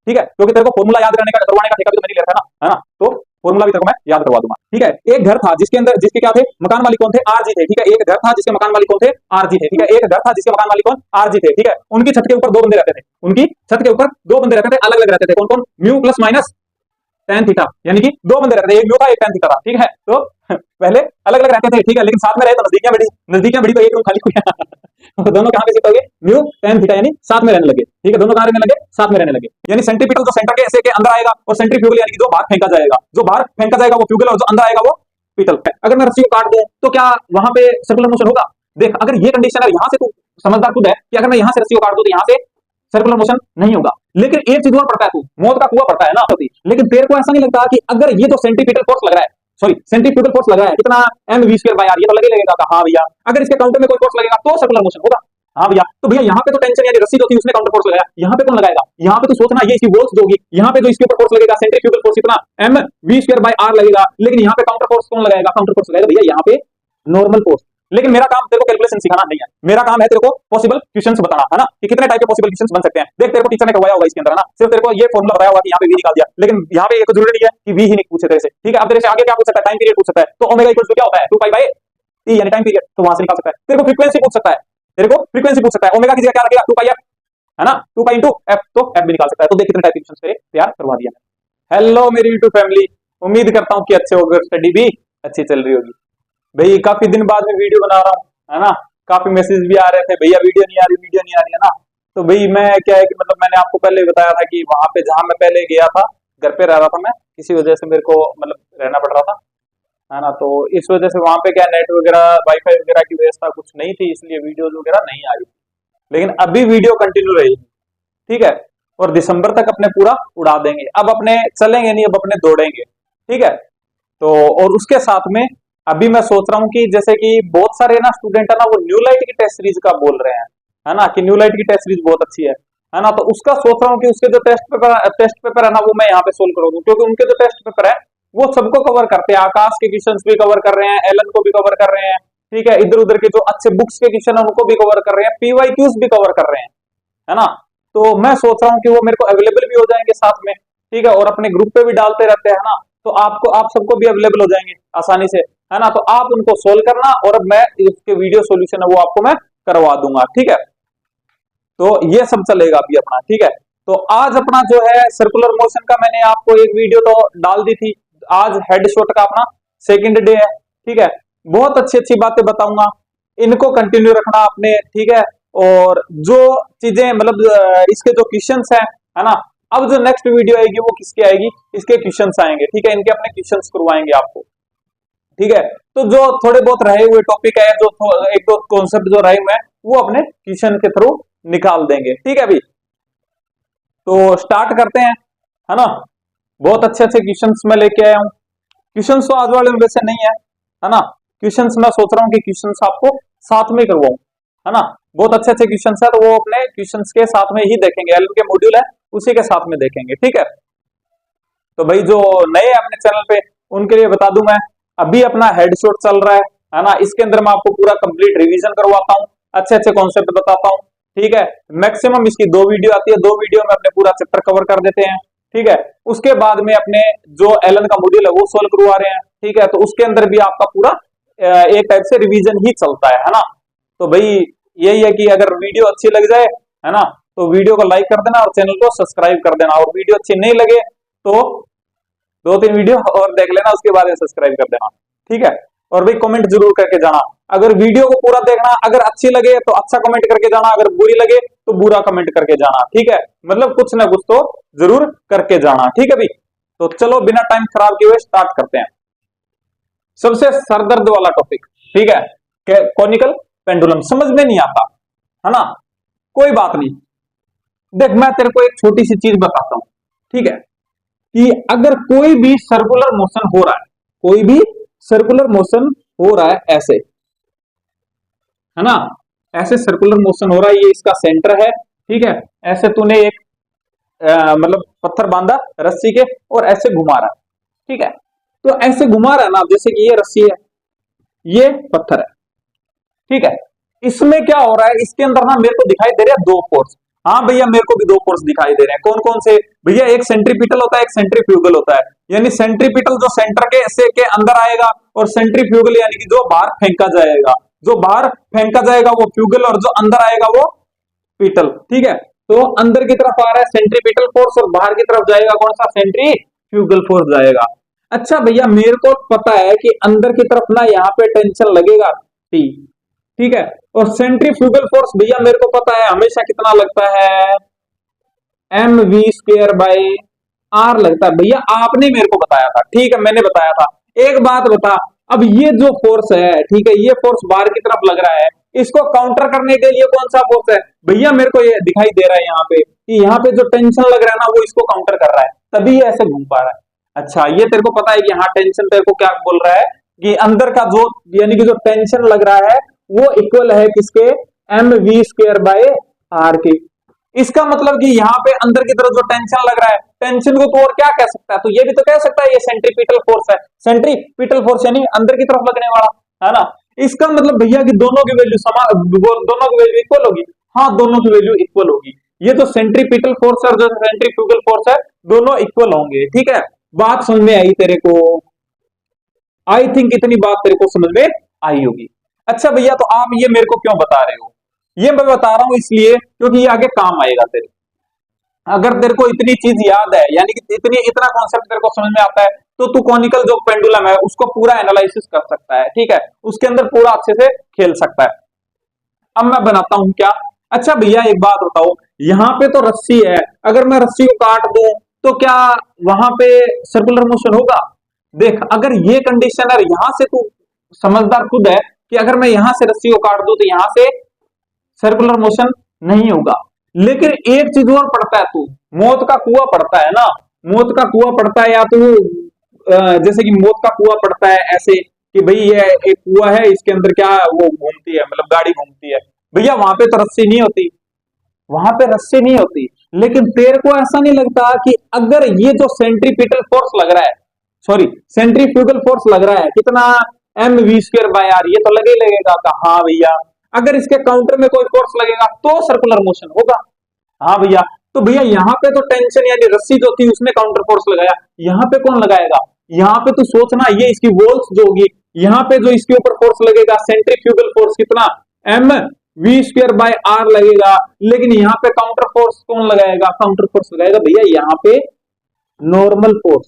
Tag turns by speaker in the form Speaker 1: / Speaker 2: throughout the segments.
Speaker 1: ठीक है, क्योंकि तेरे को फॉर्मूला याद करवाने का ठेका भी तो मैंने ले रखा है ना, तो फॉर्मूला भी तेरे को मैं याद करवा दूंगा। ठीक है, एक घर था जिसके क्या थे, मकान मालिक कौन थे, आरजी थे। ठीक है, एक घर था जिसके मकान मालिक कौन थे, आरजी थे। ठीक है, एक घर था जिसके मकान मालिक कौन, आरजी थे। ठीक है, उनकी छत के ऊपर दो बंदे रहते थे, उनकी छत के ऊपर दो बंदे रहते थे, अलग अलग रहते थे। कौन कौन, mu plus minus tan theta, यानी कि दो बंदे रहते थे, एक म्यू था एक tan थीटा था। ठीक है, तो पहले अलग अलग रहते थे, ठीक है, लेकिन साथ में रहे तो नजदीकियां बढ़ी तो एक रूम खाली हो गया तो दोनों कहां पे शिफ्ट हो गए, म्यू tan थीटा, यानी साथ में रहने लगे। ठीक है, दोनों कहां रहने लगे, साथ में रहने लगे। यानी सेंट्रीपिटल जो सेंटर के ऐसे के अंदर आएगा, और सेंट्रीफ्यूगल यानी कि जो बाहर फेंका जाएगा, जो बाहर फेंका जाएगा वो फ्यूगल, और जो अंदर आएगा वो पिटल। अगर मैं रस्सी को काट दूं तो क्या वहां पे सर्कुलर मोशन होगा? देख, अगर ये कंडीशन है, यहां से तू समझदार खुद है कि अगर मैं यहां से रस्सी को काट दूं तो यहां से सर्कुलर मोशन नहीं होगा। लेकिन एक चीज और पड़ता है, तू मौत का कुआं पड़ता है ना होती, लेकिन तेरे को ऐसा नहीं लगता कि अगर ये जो सेंट्रीपिटल फोर्स लग रहा है, सॉरी सेंट्रीफ्यूगल फोर्स लग रहा है कितना, mv²/r, ये तो लगेगा। हाँ भैया, अगर इसके काउंटर में कोई फोर्स लगेगा तो सर्कुलर मोशन होगा। हाँ भैया, तो भैया यहाँ पे तो टेंशन, यानी रस्सी जो थी उसने काउंटर फोर्स लगाया, यहाँ पे कौन लगाएगा? यहाँ पे तो सोचना, ये इसकी वोल्ट्स जो होगी, यहाँ पे जो इसके ऊपर फोर्स लगेगा सेंट्रीफ्यूगल फोर्स इतना mv²/r लगेगा, लेकिन यहाँ पे काउंटर फोर्स कौन लगाएगा? काउंटर फोर्स लगाएगा भैया यहाँ पे नॉर्मल फोर्स। लेकिन मेरा काम तेरे को कैलकुलेशन सिखाना नहीं है, मेरा काम है तेरे को पॉसिबल क्वेश्चंस बताना, है ना, कि कितने टाइप के पॉसिबल क्वेश्चंस बन सकते हैं। देख, तेरे को टीचर ने करवाया होगा इसके अंदर, है ना, सिर्फ तेरे को ये फॉर्मूला बताया होगा कि यहाँ पे v निकाल दिया, लेकिन यहाँ पे एक जरूरी नहीं है कि v ही नहीं पूछे तेरे से। ठीक है, अब तेरे से आगे क्या पूछ सकता है, टाइम पीरियड पूछ सकता है, तो ओमेगा इक्वल्स टू क्या होता है, 2π/t, यानी टाइम पीरियड, तो वहां से निकाल सकता है। तेरे को फ्रीक्वेंसी पूछ सकता है, तेरे को फ्रीक्वेंसी पूछ सकता है, ओमेगा की जगह क्या रखेगा, 2πf, है ना, 2π into f, तो f भी निकाल सकता है। तो देख कितने टाइप के क्वेश्चंस तेरे तैयार करवा दिया है। हेलो मेरी यूट्यूब फैमिली, उम्मीद करता हूँ कि अच्छे होगे, स्टडी भी अच्छी चल रही होगी। भाई काफी दिन बाद में वीडियो बना रहा हूँ, है ना, काफी मैसेज भी आ रहे थे, भैया वीडियो नहीं आ रही, वीडियो नहीं आ रही, है ना। तो भाई मैं क्या है कि मतलब मैंने आपको पहले बताया था कि वहां पे जहां मैं पहले गया था, घर पे रह रहा था मैं, किसी वजह से मेरे को मतलब रहना पड़ रहा था, है ना, तो इस वजह से वहां पे क्या नेट वगैरह वाईफाई वगैरह की व्यवस्था कुछ नहीं थी, इसलिए वीडियोज वगैरह नहीं आ रही। लेकिन अभी वीडियो कंटिन्यू रहेगी, ठीक है, और दिसंबर तक अपने पूरा उड़ा देंगे। अब अपने चलेंगे नहीं, अब अपने दौड़ेंगे, ठीक है। तो और उसके साथ में अभी मैं सोच रहा हूँ कि जैसे कि बहुत सारे ना स्टूडेंट है ना, वो न्यू लाइट की टेस्ट सीरीज का बोल रहे हैं, है ना, कि न्यू लाइट की टेस्ट सीरीज बहुत अच्छी है ना, तो उसका सोच रहा हूँ कि उसके जो टेस्ट पेपर है ना, वो मैं यहाँ पे सोल्व करा दूं, क्योंकि उनके जो टेस्ट पेपर है वो सबको कवर करते हैं, आकाश के क्वेश्चंस भी कवर कर रहे हैं, एलन को भी कवर कर रहे हैं, ठीक है, इधर उधर के जो अच्छे बुक्स के क्वेश्चन है उनको भी कवर कर रहे हैं, पीवाईक्यूज भी कवर कर रहे हैं, है ना। तो मैं सोच रहा हूँ कि वो मेरे को अवेलेबल भी हो जाएंगे साथ में, ठीक है, और अपने ग्रुप पे भी डालते रहते हैं ना, तो आपको आप सबको भी अवेलेबल हो जाएंगे आसानी से, है ना, तो आप उनको सोल्व करना, और अब मैं इसके वीडियो सॉल्यूशन है वो आपको मैं करवा दूंगा, ठीक है। तो ये सब चलेगा अभी अपना, ठीक है। तो आज अपना जो है सर्कुलर मोशन का मैंने आपको एक वीडियो तो डाल दी थी, आज हेड शॉट का अपना सेकंड डे है, ठीक है। बहुत अच्छी अच्छी बातें बताऊंगा, इनको कंटिन्यू रखना आपने, ठीक है। और जो चीजें मतलब इसके जो क्वेश्चंस है ना, अब जो नेक्स्ट वीडियो आएगी वो किसकी आएगी, इसके क्वेश्चंस आएंगे, ठीक है, इनके अपने क्वेश्चंस करवाएंगे आपको, ठीक है। तो जो थोड़े बहुत रहे हुए टॉपिक है, जो एक दो कॉन्सेप्ट जो रहे हुए हैं वो अपने क्वेश्चन के थ्रू निकाल देंगे, ठीक है अभी। तो स्टार्ट करते हैं, है ना। बहुत अच्छे अच्छे क्वेश्चंस मैं लेके आया हूँ, क्वेश्चंस तो आज वाले में वैसे नहीं है ना, क्वेश्चंस मैं सोच रहा हूँ कि क्वेश्चंस आपको साथ में करवाऊं, है ना। बहुत अच्छे अच्छे क्वेश्चंस है, तो वो अपने क्वेश्चंस के साथ में ही देखेंगे, एलन के मॉड्यूल है उसी के साथ में देखेंगे, ठीक है। तो भाई जो नए अपने चैनल पे उनके लिए बता दूं, मैं अभी अपना हेडशॉट चल रहा है ना, इसके अंदर मैं आपको पूरा कंप्लीट रिवीजन करवाता हूँ, अच्छे अच्छे कॉन्सेप्ट बताता हूँ, ठीक है। मैक्सिमम इसकी 2 वीडियो आती है, 2 वीडियो में अपने पूरा चैप्टर कवर कर देते हैं, ठीक है। उसके बाद में अपने जो एलन का मॉड्यूल है वो सोल्व करवा रहे हैं, ठीक है। तो उसके अंदर भी आपका पूरा एक टाइप से रिवीजन ही चलता है ना। तो भाई यही है कि अगर वीडियो अच्छी लग जाए, है ना, तो वीडियो को लाइक कर देना और चैनल को सब्सक्राइब कर देना, और वीडियो अच्छी नहीं लगे तो 2-3 वीडियो और देख लेना, उसके बाद सब्सक्राइब कर देना, ठीक है। और भाई कमेंट जरूर करके जाना, अगर वीडियो को पूरा देखना, अगर अच्छी लगे तो अच्छा कमेंट करके जाना, अगर बुरी लगे तो बुरा कमेंट करके जाना, ठीक है। मतलब कुछ ना कुछ तो जरूर करके जाना, ठीक है भाई। तो चलो बिना टाइम खराब किए हुए स्टार्ट करते हैं। सबसे सरदर्द वाला टॉपिक, ठीक है, कॉनिकल पेंडुलम। समझ में नहीं आता, है ना, कोई बात नहीं। देख मैं तेरे को एक छोटी सी चीज बताता हूं, ठीक है, कि अगर कोई भी सर्कुलर मोशन हो रहा है, कोई भी सर्कुलर मोशन हो रहा है ऐसे, है ना, ऐसे सर्कुलर मोशन हो रहा है, ये इसका सेंटर है, ठीक है। ऐसे तूने एक मतलब पत्थर बांधा रस्सी के और ऐसे घुमा रहा है, ठीक है। तो ऐसे घुमा रहा है ना, जैसे कि ये रस्सी है, ये पत्थर है, ठीक है। इसमें क्या हो रहा है, इसके अंदर ना मेरे को दिखाई दे रहा है 2 फोर्स, हाँ भैया मेरे को भी दो फोर्स दिखाई दे रहे हैं, कौन कौन से भैया? एक सेंट्रीपिटल होता है, एक सेंट्रीफ्यूगल होता है। यानी सेंट्रीपिटल जो सेंटर के अंदर आएगा, और सेंट्रीफ्यूगल यानी कि जो बाहर फेंका जाएगा, जो बाहर फेंका जाएगा वो फ्यूगल, और जो अंदर आएगा वो पिटल। ठीक है, तो अंदर की तरफ आ रहा है सेंट्रीपिटल फोर्स, और बाहर की तरफ जाएगा कौन सा? सेंट्रीफ्यूगल फोर्स जाएगा। अच्छा भैया मेरे को पता है कि अंदर की तरफ ना यहाँ पे टेंशन लगेगा टी, ठीक है, और सेंट्रीफ्यूगल फोर्स भैया मेरे को पता है हमेशा कितना लगता है, M V square by R लगता है। भैया आपने मेरे को बताया था, ठीक है मैंने बताया था। एक बात बता, अब ये जो फोर्स है, ठीक है, ये फोर्स बाहर की तरफ लग रहा है, इसको काउंटर करने के लिए कौन सा फोर्स है? भैया मेरे को ये दिखाई दे रहा है यहाँ पे कि यहाँ पे जो टेंशन लग रहा है ना, वो इसको काउंटर कर रहा है, तभी ये ऐसे घूम पा रहा है। अच्छा ये तेरे को पता है कि यहाँ टेंशन तेरे को क्या बोल रहा है कि अंदर का जो, यानी कि जो टेंशन लग रहा है वो इक्वल है किसके? M V square by R के। इसका मतलब कि यहाँ पे अंदर की तरफ जो टेंशन लग रहा है, टेंशन को तो और क्या कह सकता है? तो ये भी तो कह सकता है ये सेंट्रीपिटल फोर्स है, सेंट्रीपिटल फोर्स यानी अंदर की तरफ लगने वाला, है ना? इसका मतलब भैया कि दोनों की वैल्यू समान, दोनों की वैल्यू इक्वल होगी। हाँ दोनों की वैल्यू इक्वल होगी। ये जो सेंट्रीपिटल फोर्स है और जो सेंट्रीफ्यूगल फोर्स है, दोनों इक्वल होंगे। ठीक है, बात समझ में आई तेरे को? आई थिंक इतनी बात तेरे को समझ में आई होगी। अच्छा भैया तो आप ये मेरे को क्यों बता रहे हो? ये मैं बता रहा हूं इसलिए क्योंकि ये आगे काम आएगा तेरे। अगर तेरे को इतनी चीज याद है, यानी कि इतना कॉन्सेप्ट तेरे को समझ में आता है, तो तू कॉनिकल जो पेंडुलम है उसको पूरा एनालिसिस कर सकता है। ठीक है, उसके अंदर पूरा अच्छे से खेल सकता है। अब मैं बनाता हूं क्या? अच्छा भैया एक बात बताओ, यहाँ पे तो रस्सी है, अगर मैं रस्सी को काट दूं तो क्या वहां पे सर्कुलर मोशन होगा? देख अगर ये कंडीशन है, यहां से तू समझदार खुद है कि अगर मैं यहां से रस्सी को काट दूं तो यहां से सर्कुलर मोशन नहीं होगा। लेकिन एक चीज और पढ़ता है तू, मौत का कुआं पढ़ता है ना? मौत का कुआं पढ़ता है, या तू जैसे कि मौत का कुआं पढ़ता है ऐसे कि भाई ये एक कुआं है, इसके अंदर क्या वो घूमती है, मतलब गाड़ी घूमती है। भैया वहां पे तो रस्सी नहीं होती, वहां पे रस्सी नहीं होती। लेकिन तेरे को ऐसा नहीं लगता कि अगर ये जो सेंट्रीपिटल फोर्स लग रहा है, सॉरी सेंट्रीफ्यूगल फोर्स लग रहा है कितना? M V square by R, ये तो लगे ही लगेगा। हाँ भैया, अगर इसके काउंटर में कोई फोर्स लगेगा तो सर्कुलर मोशन होगा। हाँ भैया, तो भैया यहाँ पे तो टेंशन यानी रस्सी जो थी उसने काउंटर फोर्स लगाया, यहाँ पे कौन लगाएगा? यहाँ पे तो सोचना, ये इसकी वॉल्स जो होगी, यहाँ पे जो इसके ऊपर फोर्स लगेगा सेंट्रीफ्यूगल फोर्स कितना? M V square by R लगेगा। लेकिन यहाँ पे काउंटर फोर्स कौन लगाएगा? काउंटर फोर्स लगाएगा भैया यहाँ पे नॉर्मल फोर्स।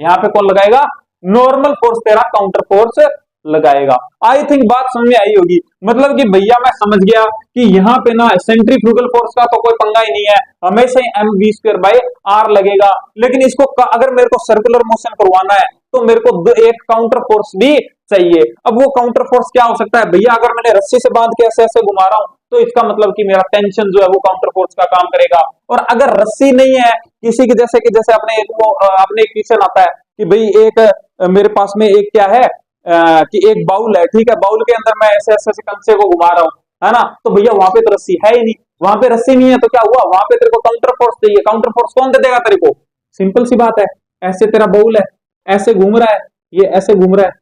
Speaker 1: यहाँ पे कौन लगाएगा? नॉर्मल फोर्स तेरा काउंटर फोर्स लगाएगा। आई थिंक बात समझ में आई होगी। मतलब कि भैया मैं समझ गया कि यहाँ पे ना सेंट्रीफ्यूगल फोर्स का तो कोई पंगा ही नहीं है, हमेशा ही M V square by R लगेगा। लेकिन इसको अगर मेरे को सर्कुलर मोशन करवाना है तो मेरे को एक काउंटर फोर्स भी चाहिए। अब वो काउंटर फोर्स क्या हो सकता है भैया? अगर मैंने रस्सी से बांध के ऐसे ऐसे घुमा रहा हूं तो इसका मतलब कि मेरा टेंशन जो है वो काउंटर फोर्स का काम करेगा। और अगर रस्सी नहीं है किसी की, जैसे कि जैसे अपने एक वो अपने एक क्वेश्चन आता है कि भाई एक मेरे पास में एक क्या है कि एक बाउल है, ठीक है, बाउल के अंदर मैं ऐसे ऐसे ऐसे कंचे को घुमा रहा हूँ, है ना? तो भैया वहां पे तो रस्सी है ही नहीं, वहां पे रस्सी नहीं है तो क्या हुआ? वहां पे तेरे को काउंटर फोर्स चाहिए। काउंटर फोर्स कौन दे देगा तेरे को? सिंपल सी बात है, ऐसे तेरा बाउल है, ऐसे घूम रहा है, ये ऐसे घूम रहा है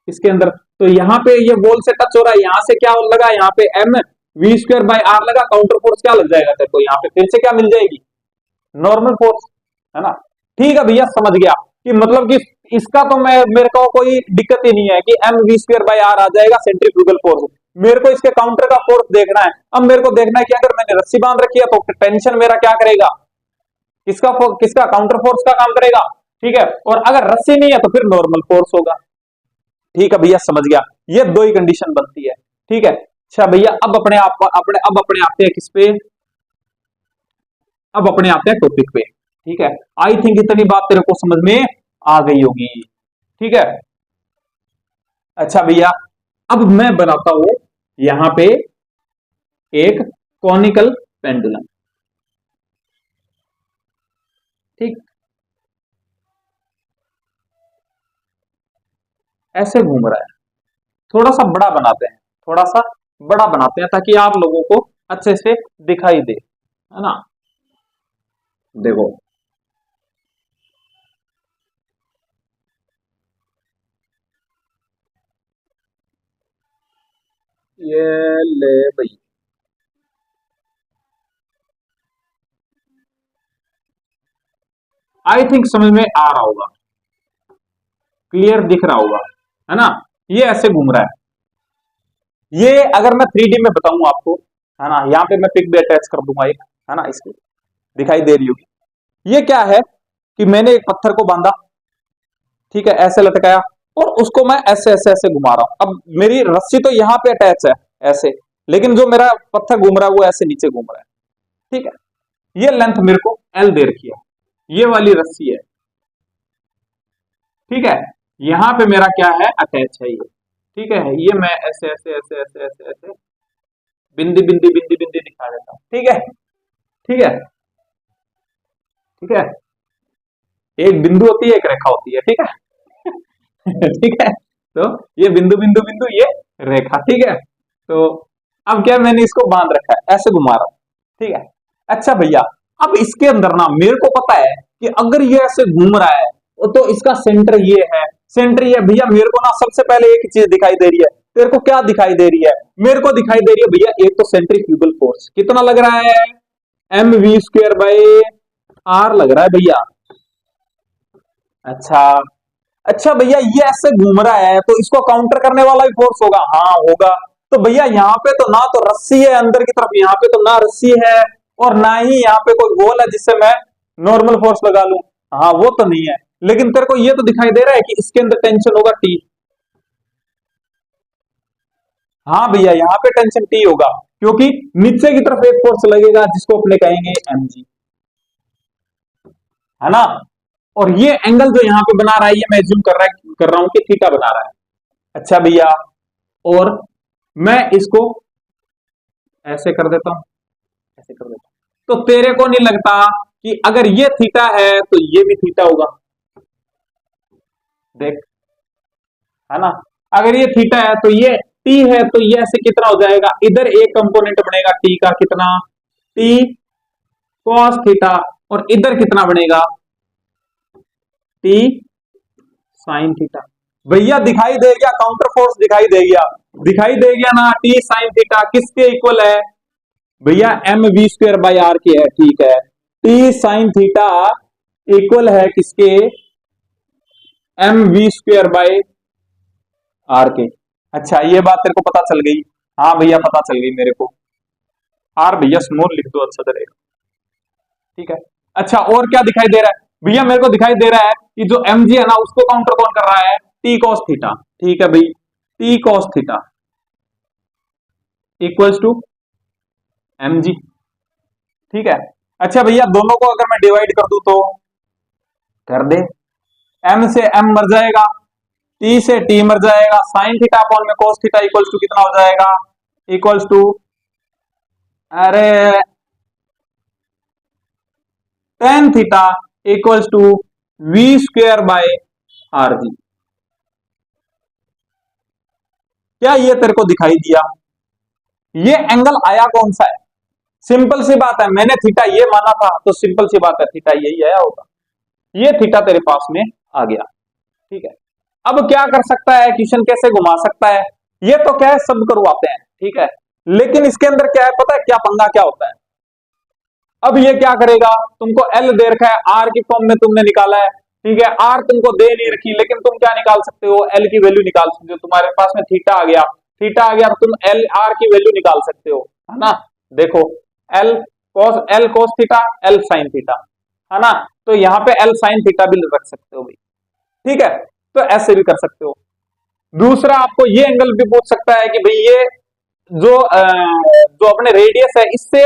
Speaker 1: इसके अंदर, तो यहाँ पे ये बॉल से टच हो रहा है, यहाँ से क्या लगा? यहाँ पे M V square by R लगा, काउंटर फोर्स क्या लग जाएगा तेरे को? यहाँ पे फिर से क्या मिल जाएगी? नॉर्मल फोर्स, है ना? ठीक है भैया समझ गया कि मतलब कि इसका तो मैं, मेरे को कोई दिक्कत ही नहीं है कि M V square by R आ जाएगा सेंट्रीफ्यूगल फोर्स। मेरे को इसके काउंटर का फोर्स देखना है। अब मेरे को देखना है कि अगर मैंने रस्सी बांध रखी है तो टेंशन मेरा क्या करेगा? किसका किसका? काउंटर फोर्स का काम करेगा। ठीक है, और अगर रस्सी नहीं है तो फिर नॉर्मल फोर्स होगा। ठीक है भैया समझ गया, ये दो ही कंडीशन बनती है। ठीक है, अच्छा भैया अब अपने आप अब अपने आते हैं किस पे? अब अपने आते हैं टॉपिक पे। ठीक है, आई थिंक इतनी बात तेरे को समझ में आ गई होगी। ठीक है, अच्छा भैया अब मैं बनाता हूं यहां पे एक कॉनिकल पेंडुलम। ठीक, ऐसे घूम रहा है, थोड़ा सा बड़ा बनाते हैं, थोड़ा सा बड़ा बनाते हैं ताकि आप लोगों को अच्छे से दिखाई दे, है ना? देखो, ये ले भाई, आई थिंक समझ में आ रहा होगा, क्लियर दिख रहा होगा, है ना। ये ऐसे घूम रहा है। ये अगर मैं 3D में बताऊं आपको, है ना, यहाँ पे मैं पिक भी अटैच कर दूंगा एक, है ना, इसकी दिखाई दे रही होगी। ये क्या है कि मैंने एक पत्थर को बांधा, ठीक है, ऐसे लटकाया और उसको मैं ऐसे ऐसे ऐसे घुमा रहा हूं। अब मेरी रस्सी तो यहाँ पे अटैच है ऐसे, लेकिन जो मेरा पत्थर घूम रहा है वो ऐसे नीचे घूम रहा है, ठीक है। ये लेंथ मेरे को L दे रखी है, ये वाली रस्सी है, ठीक है। यहां पे मेरा क्या है, अटैच है ये, ठीक है। ये मैं ऐसे ऐसे ऐसे ऐसे ऐसे ऐसे बिंदी बिंदी बिंदी बिंदी दिखा देता हूं, ठीक है, ठीक है, ठीक है। एक बिंदु होती है, एक रेखा होती है, ठीक है ठीक है। तो ये बिंदु बिंदु बिंदु, ये रेखा, ठीक है। तो अब क्या, मैंने इसको बांध रखा है, ऐसे घुमा रहा हूं, ठीक है। अच्छा भैया, अब इसके अंदर ना मेरे को पता है कि अगर ये ऐसे घूम रहा है तो इसका सेंटर ये है, सेंटर ये भैया। मेरे को ना सबसे पहले एक चीज दिखाई दे रही है, तेरे को क्या दिखाई दे रही है? मेरे को दिखाई दे रही है भैया एक तो सेंट्रीफ्यूगल फोर्स कितना लग रहा है, mv² लग रहा है भैया। अच्छा, अच्छा भैया, ये ऐसे घूम रहा है तो इसको काउंटर करने वाला भी फोर्स होगा, हाँ होगा। तो भैया यहाँ पे तो ना तो रस्सी है अंदर की तरफ, यहाँ पे तो ना रस्सी है और ना ही यहाँ पे कोई गोल है जिससे मैं नॉर्मल फोर्स लगा लूं, हाँ वो तो नहीं है। लेकिन तेरे को ये तो दिखाई दे रहा है कि इसके अंदर टेंशन होगा T। हाँ भैया, यहाँ पे टेंशन T होगा क्योंकि नीचे की तरफ एक फोर्स लगेगा जिसको अपने कहेंगे mg, है ना। और ये एंगल जो यहाँ पे बना रहा है, ये मैं एज्यूम कर रहा हूं कि थीटा बना रहा है। अच्छा भैया, और मैं इसको ऐसे कर देता हूं, ऐसे कर देता हूं, तो तेरे को नहीं लगता कि अगर ये थीटा है तो ये भी थीटा होगा? देख, है ना, अगर ये थीटा है तो ये टी है, तो ये ऐसे कितना हो जाएगा, इधर एक कंपोनेंट बनेगा टी का, कितना, टी कॉस थीटा, और इधर कितना बनेगा, टी साइन थीटा। भैया दिखाई दे गया, काउंटर फोर्स दिखाई दे गया, दिखाई दे गया ना, टी साइन थीटा किसके इक्वल है भैया, mv²/r के है, ठीक है। टी साइन थीटा इक्वल है किसके, mv²/r के। अच्छा, ये बात तेरे को पता चल गई? हाँ भैया पता चल गई मेरे को। आर भैया स्मॉल लिख दो, अच्छा रहेगा, ठीक है। अच्छा, और क्या दिखाई दे रहा है भैया? मेरे को दिखाई दे रहा है कि जो mg है ना उसको काउंटर कौन कर रहा है, t cos थीटा, ठीक है भाई, t cos theta equals to mg, ठीक है। अच्छा भैया, दोनों को अगर मैं डिवाइड कर दूं तो कर दे, m से m मर जाएगा, t से t मर जाएगा, साइन थीटा अपॉन में cos थीटा इक्वल्स टू कितना हो जाएगा, इक्वल्स टू, अरे tan theta equals to v²/rg। क्या ये तेरे को दिखाई दिया? ये एंगल आया कौन सा है? सिंपल सी बात है, मैंने थीटा ये माना था तो सिंपल सी बात है थीटा यही आया होगा, ये थीटा तेरे पास में आ गया, ठीक है। अब क्या कर सकता है, क्वेश्चन कैसे घुमा सकता है, ये तो क्या है सब करवाते हैं, ठीक है। लेकिन इसके अंदर क्या है पता है, क्या पंगा क्या होता है? अब ये क्या करेगा, तुमको एल दे रखा है, आर की फॉर्म में तुमने निकाला है, ठीक है। आर तुमको दे नहीं रखी, लेकिन तुम क्या निकाल सकते हो, एल की वैल्यू निकाल सकते हो। तुम्हारे पास में थीटा आ गया, थीटा आ गया तो तुम एल आर की वैल्यू निकाल सकते हो, है ना। देखो, L cos theta, L sine theta, है ना। तो यहाँ पे एल साइन थीटा भी रख सकते हो भाई, ठीक है। तो ऐसे भी कर सकते हो। दूसरा आपको ये एंगल भी पूछ सकता है कि भाई ये जो अपने रेडियस है इससे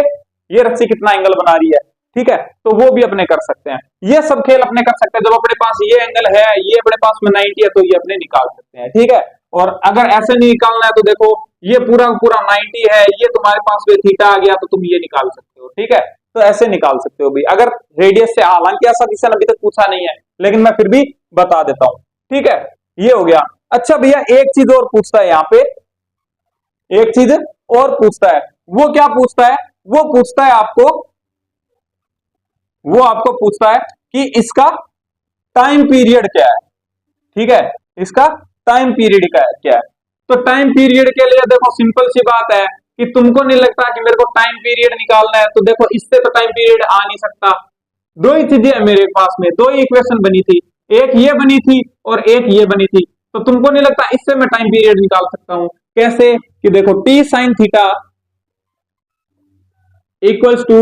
Speaker 1: ये रस्सी कितना एंगल बना रही है, ठीक है। तो वो भी अपने कर सकते हैं, ये सब खेल अपने कर सकते हैं। जब अपने पास ये एंगल है, ये अपने पास में 90 है, तो ये अपने निकाल सकते हैं, ठीक है। और अगर ऐसे नहीं निकालना है तो देखो, ये पूरा पूरा 90 है, ये तुम्हारे पास में थीटा आ गया तो तुम ये निकाल सकते हो, ठीक है। तो ऐसे निकाल सकते हो भाई, अगर रेडियस से, हालांकि ऐसा किसी ने अभी तक पूछा नहीं है, लेकिन मैं फिर भी बता देता हूं, ठीक है। ये हो गया। अच्छा भैया, एक चीज और पूछता है यहाँ पे, एक चीज और पूछता है, वो क्या पूछता है, वो पूछता है आपको, वो आपको पूछता है कि इसका टाइम पीरियड क्या है, ठीक है। इसका टाइम पीरियड क्या है? तो टाइम पीरियड के लिए देखो सिंपल सी बात है कि तुमको नहीं लगता कि मेरे को टाइम पीरियड निकालना है, तो देखो इससे तो टाइम पीरियड आ नहीं सकता, दो ही चीजें है मेरे पास में, दो ही इक्वेशन बनी थी, एक ये बनी थी और एक ये बनी थी। तो तुमको नहीं लगता इससे मैं टाइम पीरियड निकाल सकता हूं? कैसे कि देखो T sine theta equals to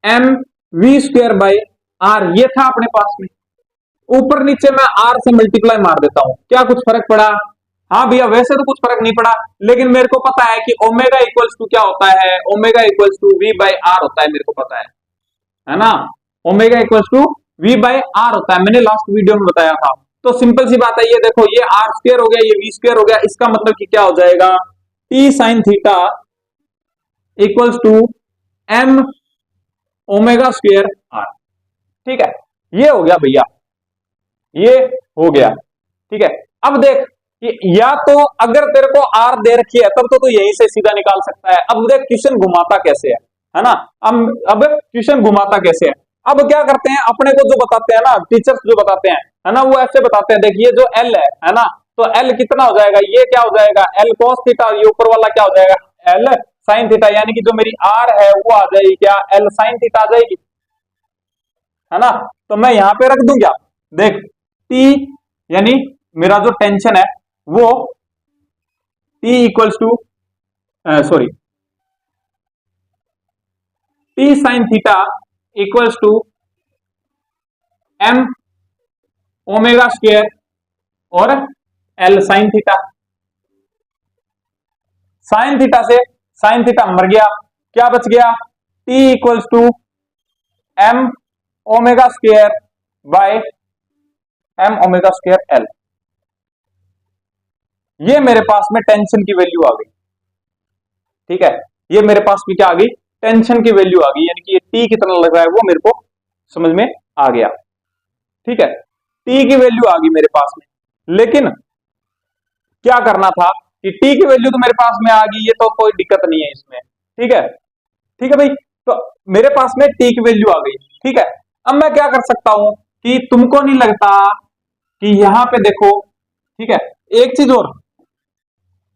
Speaker 1: M V square by R, ये था अपने पास में। ऊपर नीचे मैं आर से मल्टीप्लाई मार देता हूं, क्या कुछ फर्क पड़ा? हाँ भैया वैसे तो कुछ फर्क नहीं पड़ा, लेकिन मेरे को पता है कि ओमेगा इक्वल्स टू क्या होता है, omega equals to V by R होता है, मेरे को पता है ना। Omega equals to V by R होता है, मैंने लास्ट वीडियो में बताया था। तो सिंपल सी बात है, ये देखो ये आर स्क्वायर हो गया, ये वी स्क्वायर हो गया, इसका मतलब कि क्या हो जाएगा, T sine theta equals to M omega square R. ठीक है, ये हो गया भैया, ये हो गया। ठीक है, अब देख कि या तो अगर तेरे को आर दे रखी है तब तो यहीं से सीधा निकाल सकता है। अब देख क्वेश्चन घुमाता कैसे है ना। अब क्वेश्चन घुमाता कैसे है, अब क्या करते हैं, अपने को जो बताते हैं ना टीचर्स जो बताते हैं, है ना, वो ऐसे बताते हैं, देखिए जो एल है ना, तो एल कितना हो जाएगा, ये क्या हो जाएगा एल कॉस थीटा, ये ऊपर वाला क्या हो जाएगा एल साइन थीटा, यानी कि जो मेरी आर है वो आ जाएगी क्या एल साइन थीटा आ जाएगी, है ना। तो मैं यहां पे रख दूं क्या, देख टी यानी मेरा जो टेंशन है वो T equals to sorry T sine theta equals to M omega square और L sine theta. Sine theta से साइन थीटा मर गया, क्या बच गया, T equals to M omega square by M omega square L. ये मेरे पास में टेंशन की वैल्यू आ गई। ठीक है, ये मेरे पास में क्या आ गई, टेंशन की वैल्यू आ गई, यानी कि ये टी कितना लग रहा है वो मेरे को समझ में आ गया। ठीक है, टी की वैल्यू आ गई मेरे पास में, लेकिन क्या करना था कि टी की वैल्यू तो मेरे पास में आ गई, ये तो कोई दिक्कत नहीं है इसमें। ठीक है, ठीक है भाई, तो मेरे पास में टी की वैल्यू आ गई। ठीक है, अब मैं क्या कर सकता हूं कि तुमको नहीं लगता कि यहां पे देखो, ठीक है, एक चीज और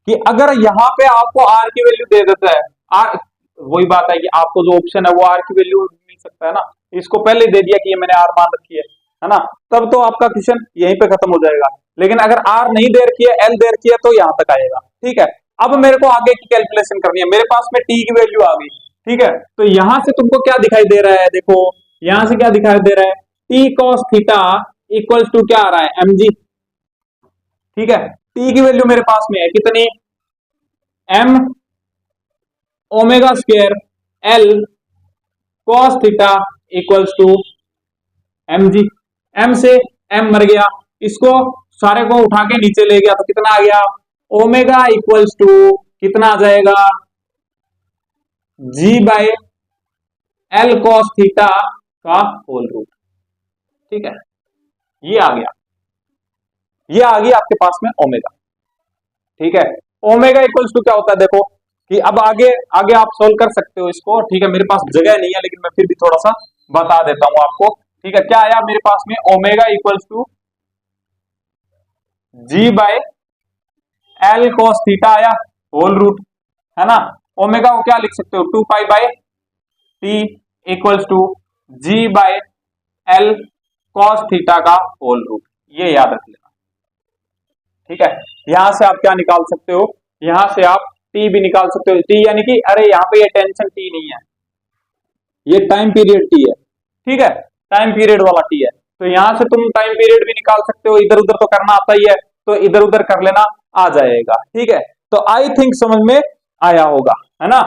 Speaker 1: कि अगर यहां पे आपको आर की वैल्यू दे देता है, आर वही बात है कि आपको जो ऑप्शन है वो आर की वैल्यू मिल सकता है ना, इसको पहले दे दिया कि ये मैंने आर मान रखी है ना, तब तो आपका क्वेश्चन यहीं पे खत्म हो जाएगा। लेकिन अगर आर नहीं दे रखी है, एल दे रखी है, तो यहां तक आएगा। ठीक है, अब मेरे को आगे की कैलकुलेशन करनी है, मेरे पास में टी की वैल्यू आ गई। ठीक है, तो यहां से तुमको क्या दिखाई दे रहा है, देखो यहां से क्या दिखाई दे रहा है, T cos theta equals to क्या आ रहा है एम जी। ठीक है, टी की वैल्यू मेरे पास में है कितनी, M omega square L cos theta equals to M G. M से एम मर गया, इसको सारे को उठा के नीचे ले गया तो कितना आ गया, ओमेगा इक्वल्स टू कितना आ जाएगा, जी बाय एल कॉस थीटा का होल रूट। ठीक है, ये आ गया, ये आ गई आपके पास में ओमेगा। ठीक है, ओमेगा इक्वल्स टू क्या होता है, देखो कि अब आगे आगे आप सोल्व कर सकते हो इसको। ठीक है, मेरे पास जगह नहीं है, लेकिन मैं फिर भी थोड़ा सा बता देता हूं आपको। ठीक है, क्या आया मेरे पास में, omega equals to G by L cos theta आया होल रूट, है ना। ओमेगा को क्या लिख सकते हो, 2 pi by T equals to G by L cos theta का होल रूट, ये याद रख लेना। ठीक है, यहां से आप क्या निकाल सकते हो, यहां से आप टी भी निकाल सकते हो, टी यानी कि अरे यहाँ पे ये टेंशन टी नहीं है, ये टाइम पीरियड टी है। ठीक है, टाइम पीरियड वाला टी है, तो यहां से तुम टाइम पीरियड भी निकाल सकते हो, इधर उधर तो करना आता ही है, तो इधर उधर कर लेना आ जाएगा। ठीक है, तो आई थिंक समझ में आया होगा, है ना।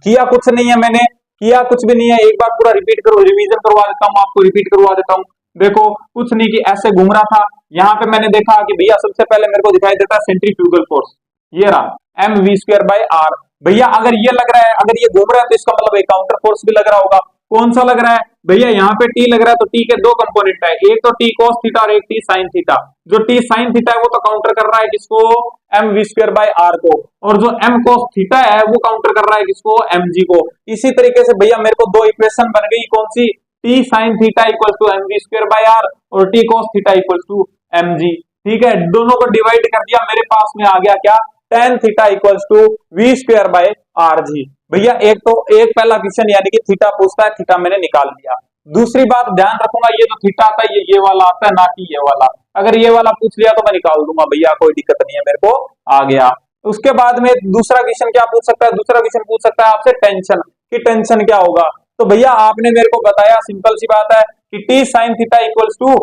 Speaker 1: किया कुछ नहीं है मैंने, किया कुछ भी नहीं है, एक बार पूरा रिपीट करो, रिवीजन करवा देता हूं आपको, रिपीट करवा देता हूं। देखो कुछ नहीं कि ऐसे घूम रहा था, यहाँ पे मैंने देखा कि भैया सबसे पहले मेरे को दिखाई देता है सेंट्रीफ्यूगल फोर्स, ये रहा M V square by R. भैया अगर ये लग रहा है, अगर ये घूम रहा है तो इसका मतलब एक काउंटर फोर्स भी लग रहा होगा। कौन सा लग रहा है भैया, यहाँ पे टी लग रहा है, तो टी के दो कंपोनेंट है, एक तो टी कॉस थीटा और एक टी साइन थीटा। जो टी साइन थीटा है वो तो काउंटर कर रहा है किसको, M V square by R को, और जो एम कॉस थीटा है वो काउंटर कर रहा है किसको, एम जी को। इसी तरीके से भैया मेरे को दो इक्वेशन बन गई, कौन सी, T sine theta equal to M V square by R और T cos theta equal to M G. ठीक है, दोनों को डिवाइड कर दिया, मेरे पास में आ गया क्या, tan theta equals to V square by R G. भैया एक तो एक पहला क्वेश्चन यानी कि थीटा पूछता है, थीटा मैंने निकाल लिया। दूसरी बात ध्यान रखूंगा, ये जो थीटा आता है ये वाला आता है, ना कि ये वाला। अगर ये वाला पूछ लिया तो मैं निकाल दूंगा भैया, कोई दिक्कत नहीं है, मेरे को आ गया। उसके बाद में दूसरा क्वेश्चन क्या पूछ सकता है, दूसरा क्वेश्चन पूछ सकता है आपसे टेंशन, कि टेंशन क्या होगा। तो भैया आपने मेरे को बताया, सिंपल सी बात है कि T sine theta equals to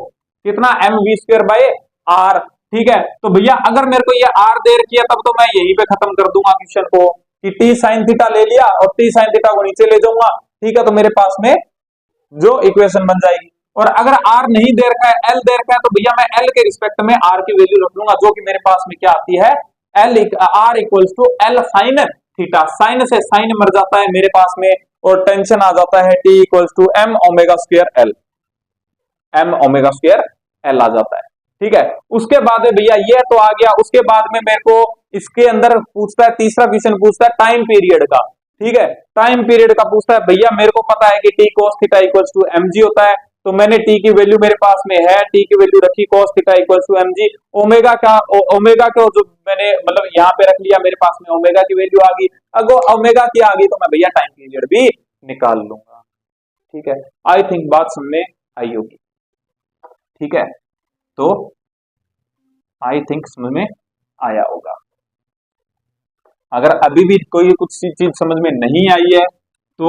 Speaker 1: कितना, M V square by R. ठीक है, तो भैया अगर मेरे को ये आर दे रखी है तब तो मैं यहीं पे खत्म कर दूंगा क्वेश्चन को, कि टी साइन थीटा ले लिया और टी साइन थीटा को नीचे ले जाऊंगा। ठीक है, तो मेरे पास में जो इक्वेशन बन जाएगी। और अगर आर नहीं दे रखा है, एल दे रखा है, तो भैया मैं एल के रिस्पेक्ट में आर की वैल्यू रख लूंगा, जो कि मेरे पास में क्या आती है, L R equals to L sine theta. Sine से साइन मर जाता है मेरे पास में, और टेंशन आ जाता है T equals to M omega square L, M omega square L आ जाता है। ठीक है, उसके बाद भैया ये तो आ गया। उसके बाद में मेरे को इसके अंदर पूछता है, तीसरा क्वेश्चन पूछता है टाइम पीरियड का। ठीक है, टाइम पीरियड का पूछता है। भैया मेरे को पता है कि T cos theta equals to M G होता है, तो मैंने टी की वैल्यू मेरे पास में है, टी की वैल्यू रखी, cos theta equals to M G. Omega का ओमेगा को जो मैंने मतलब यहाँ पे रख लिया, मेरे पास में ओमेगा की वैल्यू आ गई। अगर ओमेगा की आ गई तो मैं भैया टाइम पीरियड भी निकाल लूंगा। ठीक है, आई थिंक बात समझ में आई होगी। ठीक है, तो आई थिंक समझ में आया होगा। अगर अभी भी कोई कुछ चीज समझ में नहीं आई है तो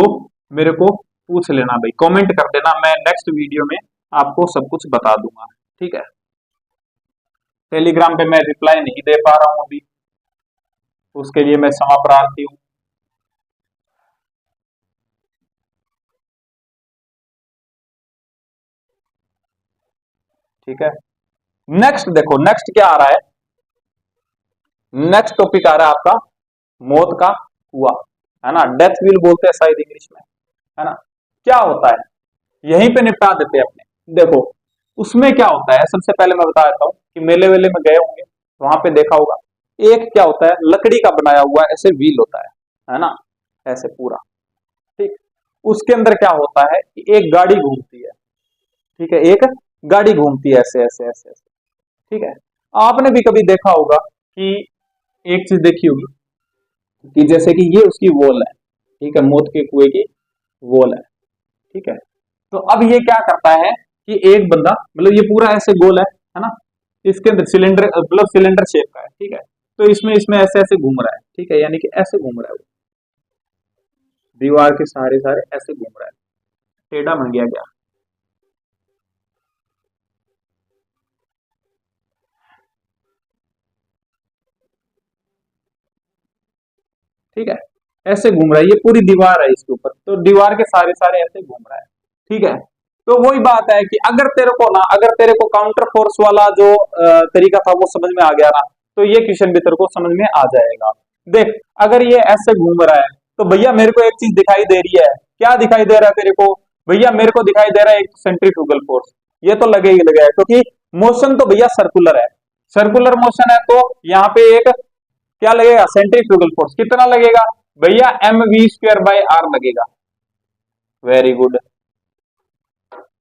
Speaker 1: मेरे को पूछ लेना भाई, कमेंट कर देना, मैं नेक्स्ट वीडियो में आपको सब कुछ बता दूंगा। ठीक है, टेलीग्राम पे मैं रिप्लाई नहीं दे पा रहा हूं अभी, उसके लिए मैं क्षमा प्रार्थी हूं। ठीक है, नेक्स्ट देखो, नेक्स्ट क्या आ रहा है, नेक्स्ट टॉपिक आ रहा है आपका मौत का कुआं, है ना, डेथ व्हील बोलते हैं शायद इंग्लिश में, है ना। क्या होता है, यहीं पे निपटा देते हैं अपने। देखो उसमें क्या होता है, सबसे पहले मैं बता देता हूँ कि मेले वेले में गए होंगे, वहां पे देखा होगा, एक क्या होता है, लकड़ी का बनाया हुआ ऐसे व्हील होता है ना, ऐसे पूरा। ठीक, उसके अंदर क्या होता है कि एक गाड़ी घूमती है। ठीक है, एक गाड़ी घूमती है ऐसे ऐसे ऐसे ऐसे। ठीक है, आपने भी कभी देखा होगा कि एक चीज देखी होगी कि जैसे कि ये उसकी वॉल है, ठीक है, मौत के कुएं की वॉल है। ठीक है, तो अब ये क्या करता है कि एक बंदा, मतलब ये पूरा ऐसे गोल है ना, इसके अंदर सिलेंडर, मतलब सिलेंडर शेप का है। ठीक है, तो इसमें इसमें ऐसे ऐसे घूम रहा है। ठीक है, यानी कि ऐसे घूम रहा है वो, दीवार के सहारे सहारे ऐसे घूम रहा है, टेढ़ा बन गया क्या। ठीक है, ऐसे घूम रहा है, ये पूरी दीवार है इसके ऊपर, तो दीवार के सारे सारे ऐसे घूम रहा है। ठीक है, तो वही बात है कि अगर तेरे को ना, अगर तेरे को काउंटर फोर्स वाला जो तरीका था वो समझ में आ गया ना, तो ये क्वेश्चन भी तेरे को समझ में आ जाएगा। देख, अगर ये ऐसे घूम रहा है तो भैया मेरे को एक चीज दिखाई दे रही है, क्या दिखाई दे रहा है तेरे को, भैया मेरे को दिखाई दे रहा है एक सेंट्रीफ्यूगल फोर्स, ये तो लगेगी लगेगा, क्योंकि मोशन तो भैया सर्कुलर है, सर्कुलर मोशन है, तो यहाँ पे एक क्या लगेगा, सेंट्रीफ्यूगल फोर्स। कितना लगेगा भैया, M V square by R लगेगा। Very good.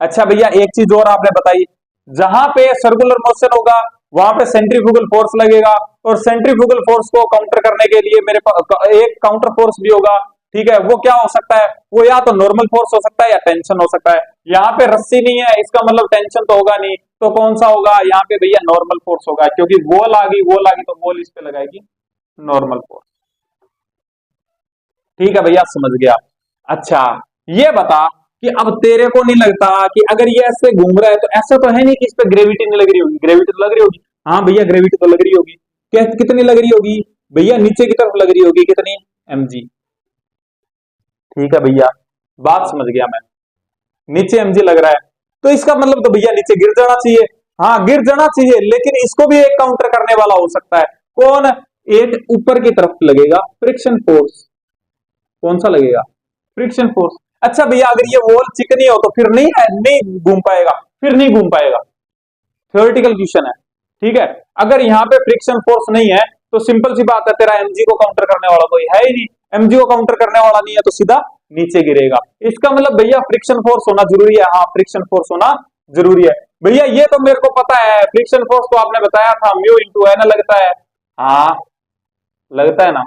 Speaker 1: अच्छा भैया एक चीज और आपने बताई, जहां पे सर्कुलर मोशन होगा वहां पे सेंट्रीफ्यूगल फोर्स लगेगा, और सेंट्रीफ्यूगल फोर्स को काउंटर करने के लिए मेरे पास एक काउंटर फोर्स भी होगा। ठीक है, वो क्या हो सकता है, वो या तो नॉर्मल फोर्स हो सकता है या टेंशन हो सकता है। यहाँ पे रस्सी नहीं है, इसका मतलब टेंशन तो होगा नहीं, तो कौन सा होगा, यहाँ पे भैया नॉर्मल फोर्स होगा, क्योंकि वॉल आ गई, वॉल आ गई तो वॉल इस पे लगाएगी नॉर्मल फोर्स। ठीक है भैया, समझ गया। अच्छा ये बता कि अब तेरे को नहीं लगता कि अगर ये ऐसे घूम रहा है तो ऐसा तो है नहीं कि इस पे ग्रेविटी नहीं लग रही होगी, ग्रेविटी तो लग रही होगी। हाँ भैया ग्रेविटी तो लग रही होगी, कितनी लग रही होगी भैया, नीचे की तरफ लग रही होगी, कितनी, mg। ठीक है भैया, बात समझ गया मैं, नीचे mg लग रहा है, तो इसका मतलब तो भैया नीचे गिर जाना चाहिए। हाँ गिर जाना चाहिए, लेकिन इसको भी एक काउंटर करने वाला हो सकता है, कौन, एक ऊपर की तरफ लगेगा फ्रिक्शन फोर्स, कौन सा लगेगा, फ्रिक्शन फोर्स। अच्छा भैया अगर ये वॉल चिकनी हो तो फिर नहीं है, नहीं घूम पाएगा, फिर नहीं घूम पाएगा, थ्योरेटिकल क्वेश्चन है। ठीक है, अगर यहाँ पे फ्रिक्शन फोर्स नहीं है तो सिंपल सी बात है, तेरा एमजी को काउंटर करने वाला कोई है ही नहीं, एमजी को काउंटर करने वाला नहीं है तो सीधा नीचे गिरेगा। इसका मतलब भैया फ्रिक्शन फोर्स होना जरूरी है, हाँ फ्रिक्शन फोर्स होना जरूरी है भैया, ये तो मेरे को पता है, फ्रिक्शन फोर्स तो आपने बताया था म्यू इंटू एन लगता है, हाँ लगता है ना।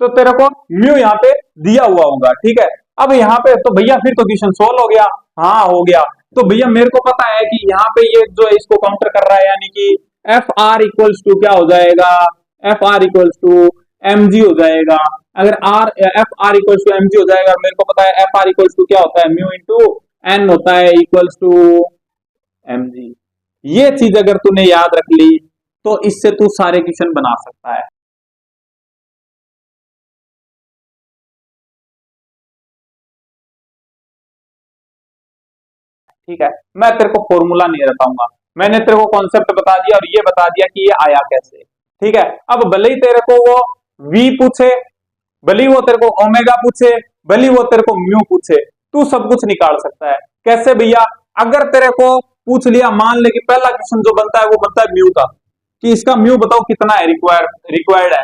Speaker 1: तो तेरे को म्यू यहाँ पे दिया हुआ होगा, ठीक है। अब यहाँ पे तो भैया फिर तो क्वेश्चन सोल्व हो गया। हाँ हो गया। तो भैया मेरे को पता है कि यहाँ पे ये जो है इसको काउंटर कर रहा है, यानी कि एफ आर इक्वल्स टू क्या हो जाएगा, F R equals to M G हो जाएगा। अगर R F R equals to M G हो जाएगा, मेरे को पता है एफ आर इक्वल्स टू क्या होता है, म्यू इंटू एन होता है इक्वल्स टू एम जी। ये चीज अगर तूने याद रख ली तो इससे तू सारे क्वेश्चन बना सकता है। ठीक है, मैं तेरे को फॉर्मूला नहीं बताऊंगा, मैंने तेरे को कॉन्सेप्ट बता दिया और ये बता दिया कि ये आया कैसे। ठीक है, अब भले ही तेरे को वो v पूछे, भले ही वो तेरे को ओमेगा पूछे, भले ही वो तेरे को म्यू पूछे, तू सब कुछ निकाल सकता है। कैसे भैया, अगर तेरे को पूछ लिया, मान ले कि पहला क्वेश्चन जो बनता है वो बनता है म्यू का, कि इसका म्यू बताओ कितना है, रिक्वायर्ड है।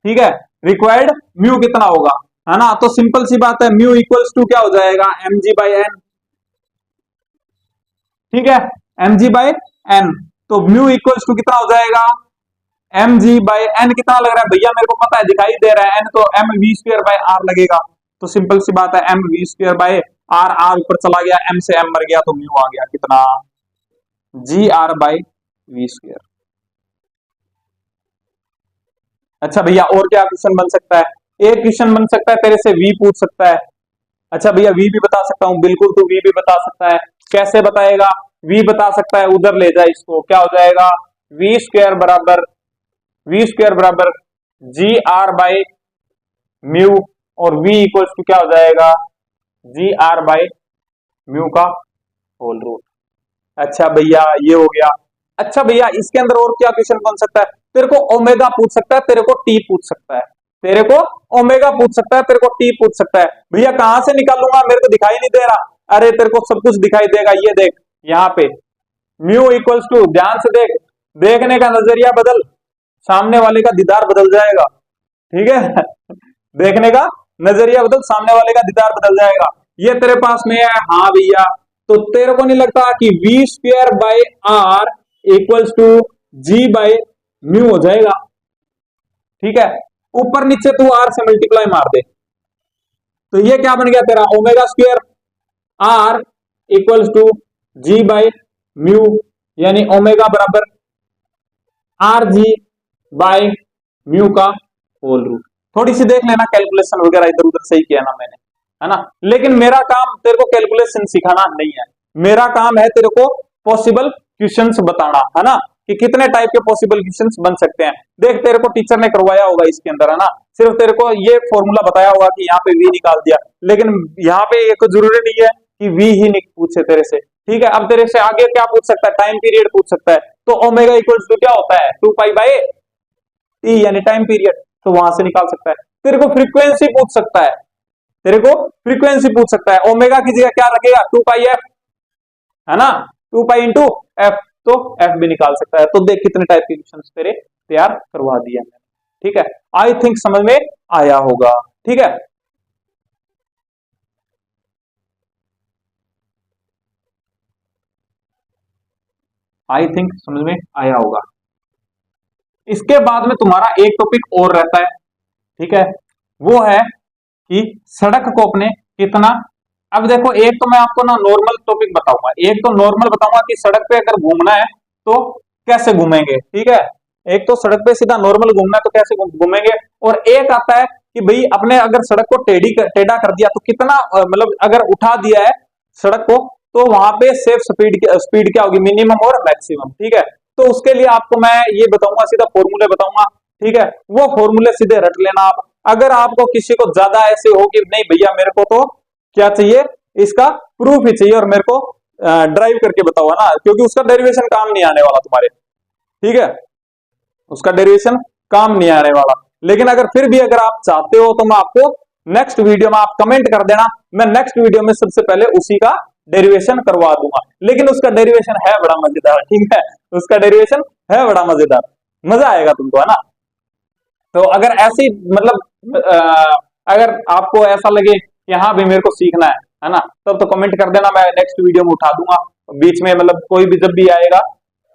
Speaker 1: ठीक है, रिक्वायर्ड म्यू कितना होगा, है ना। तो सिंपल सी बात है, म्यू इक्वल्स टू क्या हो जाएगा, एम जी बाई एन। ठीक है, एम जी बाई एन, तो म्यू इक्वल्स टू कितना हो जाएगा, एम जी बाई एन। कितना लग रहा है भैया, मेरे को पता है, दिखाई दे रहा है एन, तो M V square by R लगेगा। तो सिंपल सी बात है, M V square by R, R ऊपर चला गया, एम से एम मर गया, तो म्यू आ गया कितना, जी आर बाई वी स्क्वायर। अच्छा भैया और क्या क्वेश्चन बन सकता है, एक क्वेश्चन बन सकता है तेरे से वी पूछ सकता है। अच्छा भैया वी भी बता सकता हूं, बिल्कुल तू वी भी बता सकता है। कैसे बताएगा, वी बता सकता है, उधर ले जाए इसको, क्या हो जाएगा, वी स्क्वायर बराबर जी आर बाई म्यू, और वी इक्वल्स टू क्या हो जाएगा, जी आर बाई म्यू का होल रूट। अच्छा भैया ये हो गया। अच्छा भैया इसके अंदर और क्या क्वेश्चन बन सकता है, तेरे को ओमेगा पूछ सकता है, तेरे को टी पूछ सकता है, तेरे को ओमेगा पूछ सकता है, तेरे को टी पूछ सकता है। भैया कहां से निकालूंगा, मेरे को दिखाई नहीं दे रहा। अरे तेरे को सब कुछ दिखाई देगा, ये देख यहाँ पे म्यू इक्वल्स टू, ध्यान से देख, देखने का नजरिया बदल, सामने वाले का दीदार बदल जाएगा। ठीक है देखने का नजरिया बदल, सामने वाले का दीदार बदल जाएगा। ये तेरे पास में है, हाँ भैया। तो तेरे को नहीं लगता कि V square by R equals to G by mu हो जाएगा। ठीक है, ऊपर नीचे तू आर से मल्टीप्लाई मार दे, तो ये क्या बन गया तेरा, omega square R equals to G by mu, यानी ओमेगा बराबर आर जी बाई म्यू का होल रूट। थोड़ी सी देख लेना, कैलकुलेशन वगैरह इधर उधर सही किया ना मैंने, है ना। लेकिन मेरा काम तेरे को कैलकुलेशन सिखाना नहीं है, मेरा काम है तेरे को पॉसिबल क्वेश्चंस बताना, है ना, कि कितने टाइप के पॉसिबल क्वेश्चंस बन सकते हैं। देख तेरे को टीचर ने करवाया होगा इसके अंदर, है ना, सिर्फ तेरे को ये फॉर्मूला बताया होगा कि यहाँ पे वी निकाल दिया, लेकिन यहाँ पे ये तो जरूरी नहीं है कि वी ही पूछे तेरे से। ठीक है, अब तेरे से आगे क्या पूछ सकता है, टाइम पीरियड पूछ सकता है। तो ओमेगा इक्वल्स टू क्या होता है, 2 पाई बाय टी, यानी टाइम पीरियड, तो वहां से निकाल सकता है। तेरे को फ्रीक्वेंसी पूछ सकता है, तेरे को फ्रीक्वेंसी पूछ सकता है, ओमेगा की जगह क्या रखेगा, 2 पाई एफ, है ना, 2 पाई इंटू एफ, तो एफ भी निकाल सकता है। तो देख कितने टाइप के क्वेश्चन तेरे तैयार करवा दिया मैंने। ठीक है, आई थिंक समझ में आया होगा। ठीक है, आई थिंक समझ में आया होगा। इसके बाद में तुम्हारा एक टॉपिक और रहता है, ठीक है, वो है कि सड़क को अपने कितना, अब देखो एक तो मैं आपको ना नॉर्मल टॉपिक बताऊंगा, एक तो नॉर्मल बताऊंगा कि सड़क पे अगर घूमना है तो कैसे घूमेंगे। ठीक है, एक तो सड़क पे सीधा नॉर्मल घूमना है तो कैसे घूमेंगे, और एक आता है कि भाई अपने अगर सड़क को टेढ़ा कर दिया तो कितना, मतलब अगर उठा दिया है सड़क को तो वहां पे सेफ स्पीड क्या होगी, मिनिमम और मैक्सिमम। ठीक है, तो उसके लिए आपको मैं ये बताऊंगा, सीधा फॉर्मूले बताऊंगा। ठीक है, वो फॉर्मूले सीधे रट लेना आप। अगर आपको किसी को ज्यादा ऐसे हो कि नहीं भैया मेरे को तो क्या चाहिए, इसका प्रूफ ही चाहिए और मेरे को ड्राइव करके बताओ, है ना, क्योंकि उसका डेरिवेशन काम नहीं आने वाला तुम्हारे। ठीक है, उसका डेरिवेशन काम नहीं आने वाला। लेकिन अगर फिर भी अगर आप चाहते हो तो मैं आपको नेक्स्ट वीडियो में, आप कमेंट कर देना, मैं नेक्स्ट वीडियो में सबसे पहले उसी का डेरिवेशन करवा दूंगा। लेकिन उसका डेरिवेशन है बड़ा मजेदार। ठीक है, उसका डेरिवेशन है बड़ा मजेदार, मजा आएगा तुमको, है ना। तो अगर ऐसी मतलब अगर आपको ऐसा लगे कि हाँ भी मेरे को सीखना है ना, तब तो कमेंट कर देना, मैं नेक्स्ट वीडियो में उठा दूंगा बीच में, मतलब कोई भी जब भी आएगा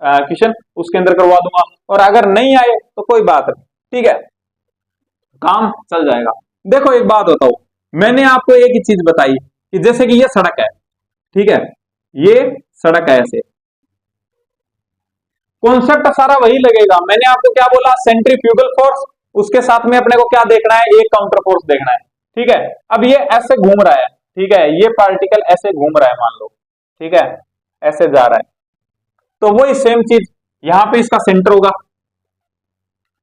Speaker 1: क्वेश्चन उसके अंदर करवा दूंगा। और अगर नहीं आए तो कोई बात नहीं, ठीक है। काम चल जाएगा। देखो एक बात बताओ, मैंने आपको एक ही चीज बताई कि जैसे कि ये सड़क है, ठीक है, ये सड़क है ऐसे, कॉन्सेप्ट सारा वही लगेगा। मैंने आपको क्या बोला, सेंट्रीफ्यूगल फोर्स, उसके साथ में अपने को क्या देखना है, एक काउंटर फोर्स देखना है, ठीक है। अब ये ऐसे घूम रहा है, ठीक है, ये पार्टिकल ऐसे घूम रहा है मान लो, ठीक है, ऐसे जा रहा है, तो वही सेम चीज यहां पे इसका सेंटर होगा,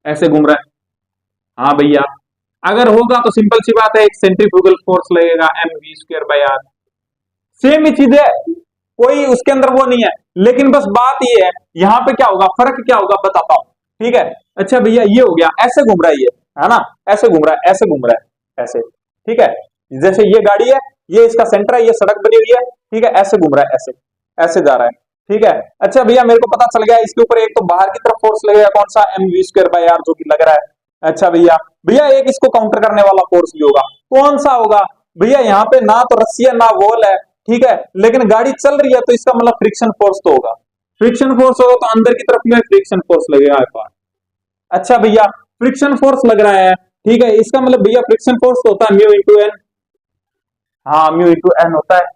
Speaker 1: ऐसे घूम रहा है। हाँ भैया, अगर होगा तो सिंपल सी बात है, एक सेंट्रीफ्यूगल फोर्स लगेगा mv²/r, सेम ही चीज है, कोई उसके अंदर वो नहीं है। लेकिन बस बात ये है, यहां पे क्या होगा, फर्क क्या होगा बताता हूं, ठीक है। अच्छा भैया, ये हो गया, ऐसे घूम रहा है ये, है ना, ऐसे घूम रहा है, ऐसे घूम रहा है, ऐसे, ठीक है। जैसे ये गाड़ी है, ये इसका सेंटर है, ये सड़क बनी हुई है, ठीक है, ऐसे घूम रहा है, ऐसे ऐसे जा रहा है, ठीक है। अच्छा भैया, मेरे को पता चल गया इसके ऊपर एक तो बाहर की तरफ फोर्स लगेगा, कौन सा, mv²/r, जो कि लग रहा है। अच्छा भैया, भैया एक इसको काउंटर करने वाला फोर्स भी होगा, कौन सा होगा भैया, यहाँ पे ना तो रस्सी है ना वॉल है, ठीक है, लेकिन गाड़ी चल रही है, तो इसका मतलब फ्रिक्शन फोर्स तो होगा, फ्रिक्शन फोर्स होगा तो अंदर की तरफ में फ्रिक्शन फोर्स लगेगा पास। अच्छा भैया, फ्रिक्शन फोर्स लग रहा है, ठीक है, इसका मतलब भैया फ्रिक्शन फोर्स तो होता है म्यू इंटू एन, हाँ म्यू इंटू एन होता है,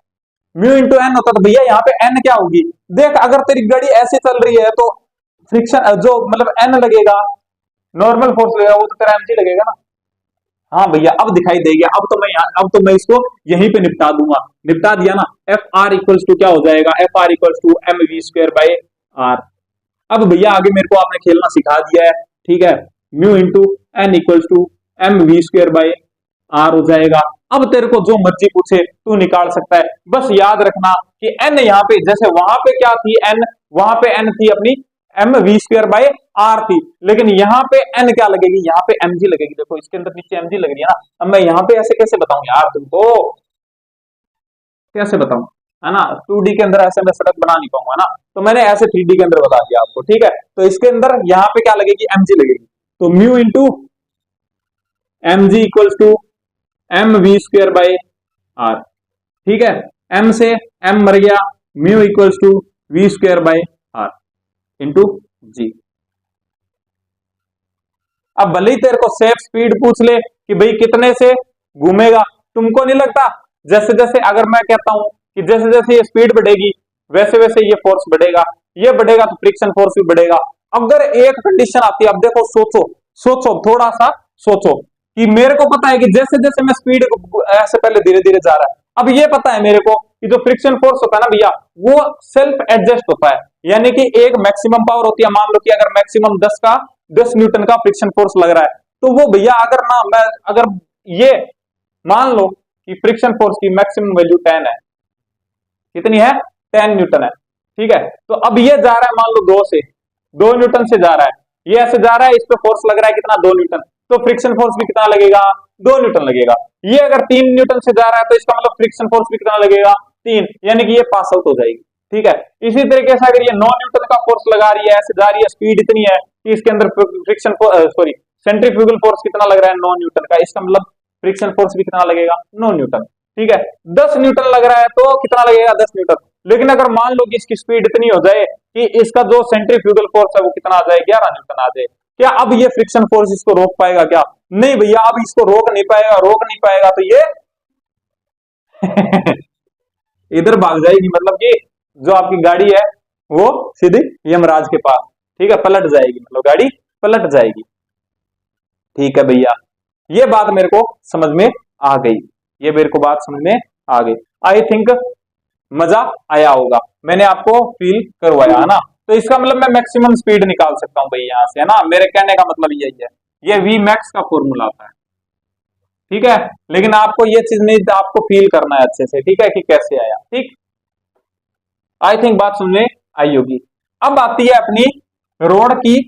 Speaker 1: म्यू इंटू एन होता है, तो भैया यहाँ पे एन क्या होगी, देख अगर तेरी गाड़ी ऐसे चल रही है तो फ्रिक्शन जो मतलब एन लगेगा, नॉर्मल फोर्स लगेगा, वो तो तेरा एमजी लगेगा ना। हाँ भैया, अब दिखाई देगी, अब तो मैं इसको यहीं पे निपटा दूंगा, निपटा दिया ना। एफ आर इक्वल्स टू क्या हो जाएगा, F R equals to mv²/r। अब भैया आगे मेरे को आपने खेलना सिखा दिया है, ठीक है, mu into N equals to mv²/r हो जाएगा। अब तेरे को जो मर्जी पूछे तू निकाल सकता है, बस याद रखना कि एन यहाँ पे, जैसे वहां पे क्या थी एन, वहां पे एन थी अपनी mv²/r थी, लेकिन यहाँ पे एन क्या लगेगी, यहाँ पे mg लगेगी। देखो इसके अंदर नीचे mg लग रही है ना, अब मैं यहाँ पे ऐसे कैसे बताऊं यार तुमको, कैसे बताऊं, है ना, 2D के अंदर ऐसे मैं सड़क बना नहीं पाऊंगा ना, तो मैंने ऐसे 3D के अंदर बता दिया आपको, ठीक है। तो इसके अंदर यहाँ पे क्या लगेगी, mg लगेगी, तो mu into mg equals to mv²/r, ठीक है, m से m मर गया, mu equals to v²/r into G. अब भले ही तेरे को सेफ स्पीड पूछ ले कि भाई कितने से घूमेगा, तुमको नहीं लगता जैसे जैसे, अगर मैं कहता हूं कि जैसे जैसे ये स्पीड बढ़ेगी वैसे वैसे ये फोर्स बढ़ेगा, ये बढ़ेगा तो फ्रिक्शन फोर्स भी बढ़ेगा। अगर एक कंडीशन आती है, अब देखो सोचो, सोचो थोड़ा सा सोचो, कि मेरे को पता है कि जैसे जैसे मैं स्पीड ऐसे पहले धीरे धीरे जा रहा है, अब ये पता है मेरे को कि जो फ्रिक्शन फोर्स होता है ना भैया, वो सेल्फ एडजस्ट होता है, यानी कि एक मैक्सिमम पावर होती है, मान लो कि अगर मैक्सिमम 10 न्यूटन का फ्रिक्शन फोर्स लग रहा है, तो वो भैया अगर ना मैं अगर ये मान लो कि फ्रिक्शन फोर्स की मैक्सिमम वैल्यू 10 है, कितनी है, 10 न्यूटन है, ठीक है। तो अब ये जा रहा है मान लो 2 न्यूटन से जा रहा है, ये ऐसे जा रहा है, इस पे फोर्स लग रहा है कितना, 2 न्यूटन, तो फ्रिक्शन फोर्स भी कितना लगेगा, 2 न्यूटन लगेगा। ये अगर 3 न्यूटन से जा रहा है तो इसका मतलब फ्रिक्शन फोर्स भी कितना लगेगा, 3, यानी कि ये पास आउट हो जाएगी, ठीक है। इसी तरीके से अगर ये 9 न्यूटन का फोर्स लगा रही है, ऐसे जा रही है, स्पीड इतनी है कि इसके अंदर फ्रिक्शन सॉरी सेंट्रीफ्यूगल फोर्स कितना लग रहा है, 9 न्यूटन का, इसका मतलब फ्रिक्शन फोर्स भी कितना लगेगा, 9 न्यूटन, ठीक है। 10 न्यूटन लग रहा है तो कितना लगेगा, 10 न्यूटन। लेकिन अगर मान लो कि इसकी स्पीड इतनी हो जाए कि इसका जो सेंट्रीफ्यूगल फोर्स है वो कितना आ जाए, 11 न्यूटन आ जाए, क्या अब ये फ्रिक्शन फोर्स इसको रोक पाएगा क्या, नहीं भैया, अब इसको रोक नहीं पाएगा, रोक नहीं पाएगा तो ये इधर भाग जाएगी, मतलब कि जो आपकी गाड़ी है वो सीधी यमराज के पास, ठीक है, पलट जाएगी, मतलब गाड़ी पलट जाएगी, ठीक है भैया। ये बात मेरे को समझ में आ गई, ये मेरे को बात समझ में आ गई, आई थिंक मजा आया होगा, मैंने आपको फील करवाया है ना। तो इसका मतलब मैं मैक्सिमम स्पीड निकाल सकता हूं भाई यहां से, है ना, मेरे कहने का मतलब यही है, ये वी मैक्स का फॉर्मूला आता है, ठीक है। लेकिन आपको ये चीज नहीं, आपको फील करना है अच्छे से, ठीक है, कि कैसे आया, ठीक, आई थिंक बात समझ में आई होगी। अब आती है अपनी रोड की,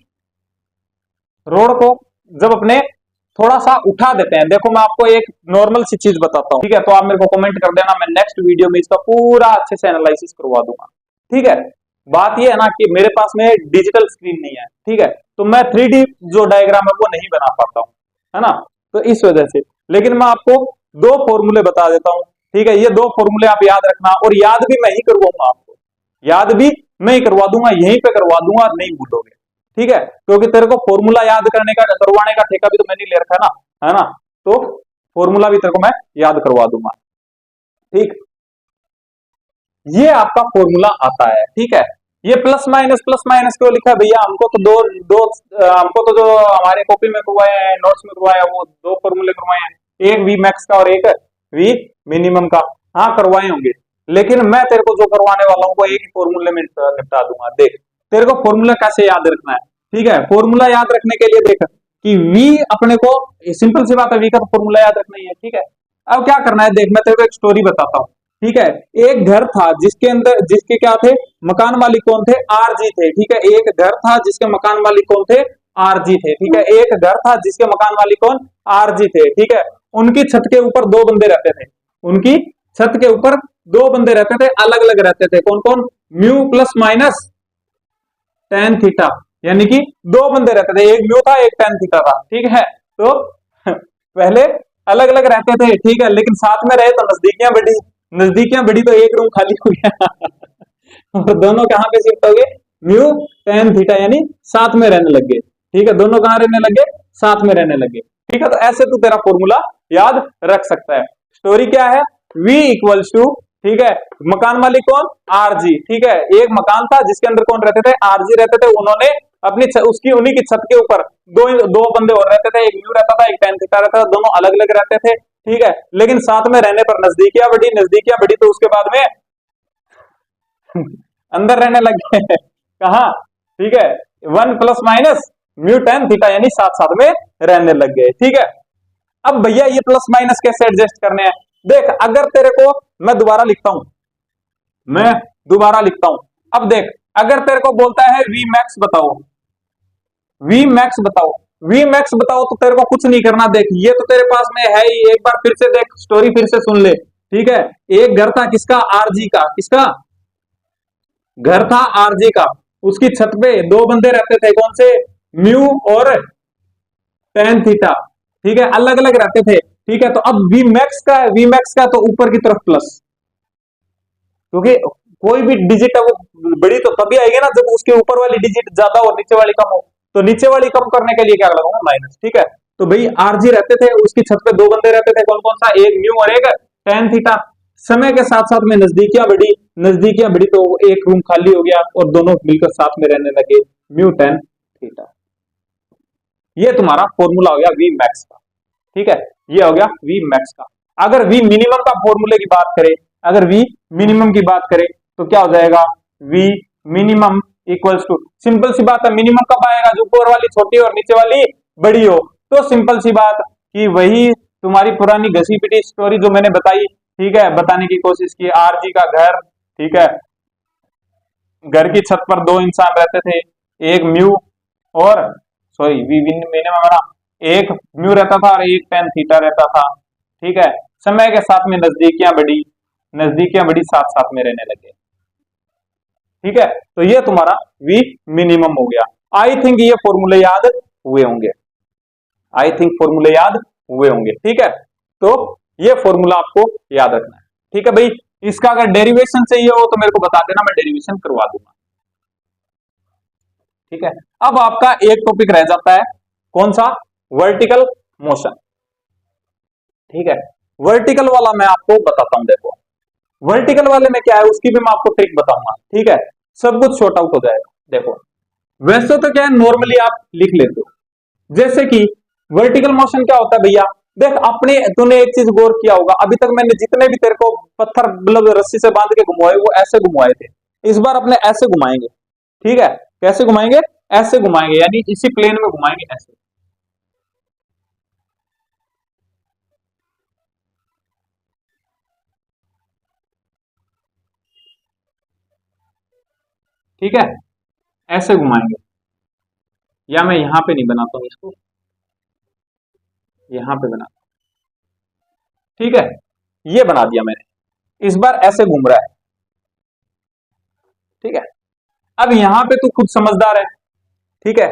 Speaker 1: रोड को जब अपने थोड़ा सा उठा देते हैं, देखो मैं आपको एक नॉर्मल सी चीज बताता हूं, ठीक है, तो आप मेरे को कमेंट कर देना, मैं नेक्स्ट वीडियो में इसका पूरा अच्छे से एनालिसिस करवा दूंगा, ठीक है। बात ये है ना कि मेरे पास में डिजिटल स्क्रीन नहीं है, ठीक है, तो मैं 3D जो डायग्राम है वो नहीं बना पाता हूं, है ना, तो इस वजह से। लेकिन मैं आपको 2 फॉर्मूले बता देता हूं, ठीक है, ये 2 फॉर्मूले आप याद रखना, और याद भी मैं ही करवाऊंगा आपको, याद भी मैं ही करवा दूंगा, यहीं पे करवा दूंगा, नहीं भूलोगे, ठीक है, क्योंकि तेरे को फॉर्मूला याद करवाने का ठेका भी तो मैंने ले रखा है ना, तो फॉर्मूला भी तेरे को मैं याद करवा दूंगा। ठीक, ये आपका फॉर्मूला आता है। ठीक है, ये प्लस माइनस क्यों लिखा है भैया? हमको तो दो दो हमको तो जो हमारे कॉपी में करवाए हैं, नोट्स में करवाए हैं, वो दो फॉर्मूले करवाए हैं, एक वी मैक्स का और एक वी मिनिमम का। हाँ करवाए होंगे, लेकिन मैं तेरे को जो करवाने वाला हूँ वो एक ही फॉर्मूले में निपटा दूंगा। देख, तेरे को फॉर्मूला कैसे याद रखना है। ठीक है, फॉर्मूला याद रखने के लिए देख कि वी अपने को, सिंपल सी बात है, वी का तो फॉर्मूला याद रखना ही है। ठीक है, अब क्या करना है, देख मैं तेरे को एक स्टोरी बताता हूँ। ठीक है, एक घर था जिसके क्या थे, मकान मालिक कौन थे? आरजी थे। ठीक है, एक घर था जिसके मकान मालिक कौन थे? आरजी थे। ठीक है, एक घर था जिसके मकान मालिक कौन? आरजी थे। ठीक है, उनकी छत के ऊपर दो बंदे रहते थे। उनकी छत के ऊपर दो बंदे रहते थे, अलग अलग रहते थे। कौन कौन? Mu plus minus tan theta, यानी कि दो बंदे रहते थे, एक म्यू था एक टेन थीटा था। ठीक है, तो पहले अलग अलग रहते थे। ठीक है, लेकिन साथ में रहे तो नजदीकियां बढ़ी तो एक रूम खाली हो गया और दोनों कहां पे शिफ्ट हो गए? म्यू टेन थीटा, यानी साथ में रहने लग गए। ठीक है, दोनों कहां रहने लगे? साथ में रहने लगे। ठीक है, तो ऐसे तू तेरा फॉर्मूला याद रख सकता है। स्टोरी क्या है? V इक्वल्स टू, ठीक है, मकान मालिक कौन? आरजी। ठीक है, एक मकान था जिसके अंदर कौन रहते थे? आरजी रहते थे। उन्होंने अपनी उसकी उन्हीं की छत के ऊपर दो बंदे और रहते थे, एक म्यू रहता था, एक टेन थीटा रहता था, दोनों अलग अलग रहते थे। ठीक है, लेकिन साथ में रहने पर नजदीकियां बढ़ी तो उसके बाद में अंदर रहने लग गए कहा? ठीक है, one plus minus mu tan theta, यानी साथ साथ में रहने लग गए। ठीक है, अब भैया ये प्लस माइनस कैसे एडजस्ट करने हैं? देख, अगर तेरे को मैं दोबारा लिखता हूं, अब देख, अगर तेरे को बोलता है वी मैक्स बताओ, वी मैक्स बताओ, तो तेरे को कुछ नहीं करना। देख, ये तो तेरे पास में है ही, एक बार फिर से देख, स्टोरी फिर से सुन ले। ठीक है, एक घर था किसका? आरजी का। किसका घर था? आरजी का। उसकी छत पे दो बंदे रहते थे, कौन से? म्यू और टेन थीटा। ठीक है, अलग अलग रहते थे। ठीक है, तो अब वी मैक्स का तो ऊपर की तरफ प्लस, क्योंकि कोई भी डिजिट है वो बड़ी तो तभी आएगी ना जब उसके ऊपर वाली डिजिट ज्यादा और नीचे वाली कम हो। तो नीचे वाली कम करने के लिए क्या लगाऊंगा? माइनस। ठीक है, तो भाई आरजी रहते थे, उसकी छत पे दो बंदे रहते थे, कौन कौन सा? एक म्यू और एक टेन थीटा। समय के साथ साथ में नजदीकियां बढ़ी तो एक रूम खाली हो गया और दोनों मिलकर साथ में रहने लगे, म्यू टेन थीटा। ये तुम्हारा फॉर्मूला हो गया वी मैक्स का। ठीक है, ये हो गया वी मैक्स का। अगर वी मिनिमम का फॉर्मूले की बात करें, तो क्या हो जाएगा? V minimum equals to, simple सी बात है, मिनिमम कब आएगा? जो ऊपर वाली छोटी और नीचे वाली बड़ी हो। तो सिंपल सी बात कि वही तुम्हारी पुरानी घसी पिटी स्टोरी जो मैंने बताई, ठीक है, बताने की कोशिश की। आरजी का घर, ठीक है, घर की छत पर दो इंसान रहते थे, एक म्यू और वी मिनिमम ना, एक म्यू रहता था और एक टेन थीटा रहता था। ठीक है, समय के साथ में नजदीकियां बढ़ी, साथ साथ में रहने लगे। ठीक है, तो ये तुम्हारा वी मिनिमम हो गया। आई थिंक ये फॉर्मूले याद हुए होंगे। ठीक है, तो ये फॉर्मूला आपको याद रखना है। ठीक है भाई, इसका अगर डेरिवेशन चाहिए हो तो मेरे को बता देना, मैं डेरिवेशन करवा दूंगा। ठीक है, अब आपका एक टॉपिक रह जाता है, कौन सा? Vertical motion. ठीक है, वर्टिकल वाला मैं आपको बताता हूं। देखो, वर्टिकल वाले में क्या है, उसकी भी मैं आपको ट्रिक बताऊंगा। ठीक है, सब कुछ शॉर्ट आउट हो जाएगा। देखो, वैसे तो क्या है, नॉर्मली आप लिख लेते हो, जैसे कि वर्टिकल मोशन क्या होता है भैया? देख, तूने एक चीज गौर किया होगा, अभी तक मैंने जितने भी तेरे को पत्थर मतलब रस्सी से बांध के घुमाए, वो ऐसे घुमाए थे। इस बार अपने ऐसे घुमाएंगे। ठीक है, कैसे घुमाएंगे? ऐसे घुमाएंगे, यानी इसी प्लेन में घुमाएंगे, ऐसे। ठीक है, ऐसे घुमाएंगे, या मैं यहां पे नहीं बनाता हूं इसको, यहां पे बनाता हूं। ठीक है, ये बना दिया मैंने, इस बार ऐसे घूम रहा है। ठीक है, अब यहां पे तू खुद समझदार है। ठीक है,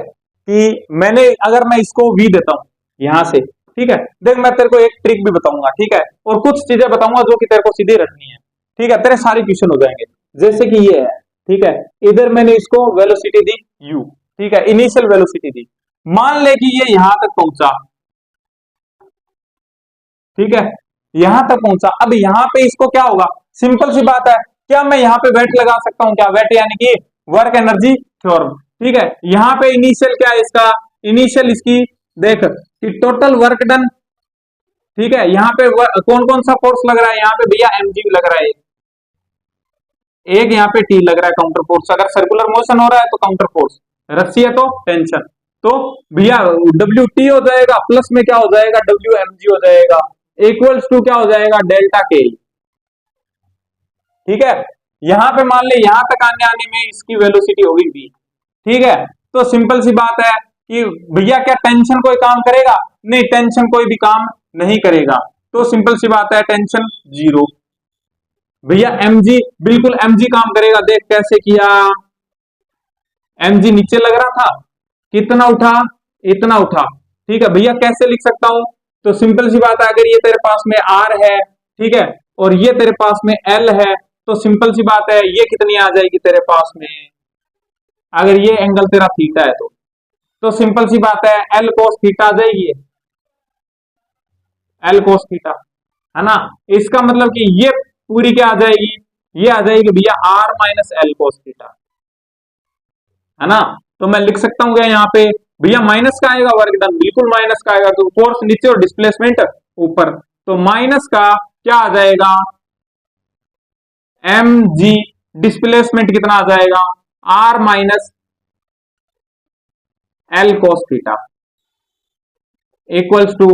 Speaker 1: कि अगर मैं इसको वी देता हूं यहां से, ठीक है, देख मैं तेरे को एक ट्रिक भी बताऊंगा। ठीक है, और कुछ चीजें बताऊंगा जो कि तेरे को सीधे रखनी है। ठीक है, तेरे सारे क्वेश्चन हो जाएंगे। जैसे कि ये है, ठीक है, इधर मैंने इसको वेलोसिटी दी u, ठीक है, इनिशियल वेलोसिटी थी। मान ले कि ये यहां तक पहुंचा, ठीक है, यहां तक पहुंचा। अब यहां पे इसको क्या होगा, सिंपल सी बात है, क्या मैं यहां पे वेट लगा सकता हूं, क्या वेट यानी कि वर्क एनर्जी थ्योरम, ठीक है। यहां पे इनिशियल क्या है इसका, इनिशियल इसकी देख कि टोटल वर्क डन, ठीक है। यहाँ पे कौन कौन सा फोर्स लग रहा है, यहाँ पे भैया mg लग रहा है, एक यहाँ पे टी लग रहा है काउंटर फोर्स। अगर सर्कुलर मोशन हो रहा है तो काउंटर फोर्स, रस्सी है तो टेंशन, तो भैया डब्ल्यू टी हो जाएगा, प्लस में क्या हो जाएगा डब्ल्यू एम जी हो जाएगा, इक्वल्स टू क्या हो जाएगा डेल्टा के, ठीक है। यहां पे मान ले यहां तक आने आने में इसकी वेलोसिटी होगी v, ठीक है। तो सिंपल सी बात है कि भैया क्या टेंशन कोई काम करेगा, नहीं, टेंशन कोई भी काम नहीं करेगा, तो सिंपल सी बात है टेंशन जीरो। भैया mg, बिल्कुल mg काम करेगा, देख कैसे किया, mg नीचे लग रहा था, कितना उठा, इतना उठा, ठीक है। भैया कैसे लिख सकता हूं, तो सिंपल सी बात है, अगर ये तेरे पास में r है, ठीक है, और ये तेरे पास में l है, तो सिंपल सी बात है ये कितनी आ जाएगी तेरे पास में, अगर ये एंगल तेरा थीटा है तो सिंपल सी बात है l cos थीटा आ जाएगी, l cos थीटा, है ना। इसका मतलब कि ये पूरी क्या आ जाएगी, ये आ जाएगी भैया r minus L cos theta, है ना। तो मैं लिख सकता हूं क्या यहाँ पे, भैया माइनस का आएगा वर्क डन, बिल्कुल माइनस का आएगा, तो फोर्स नीचे और डिस्प्लेसमेंट ऊपर, तो माइनस का क्या आ जाएगा एम जी, डिस्प्लेसमेंट कितना आ जाएगा R minus L cos theta equals to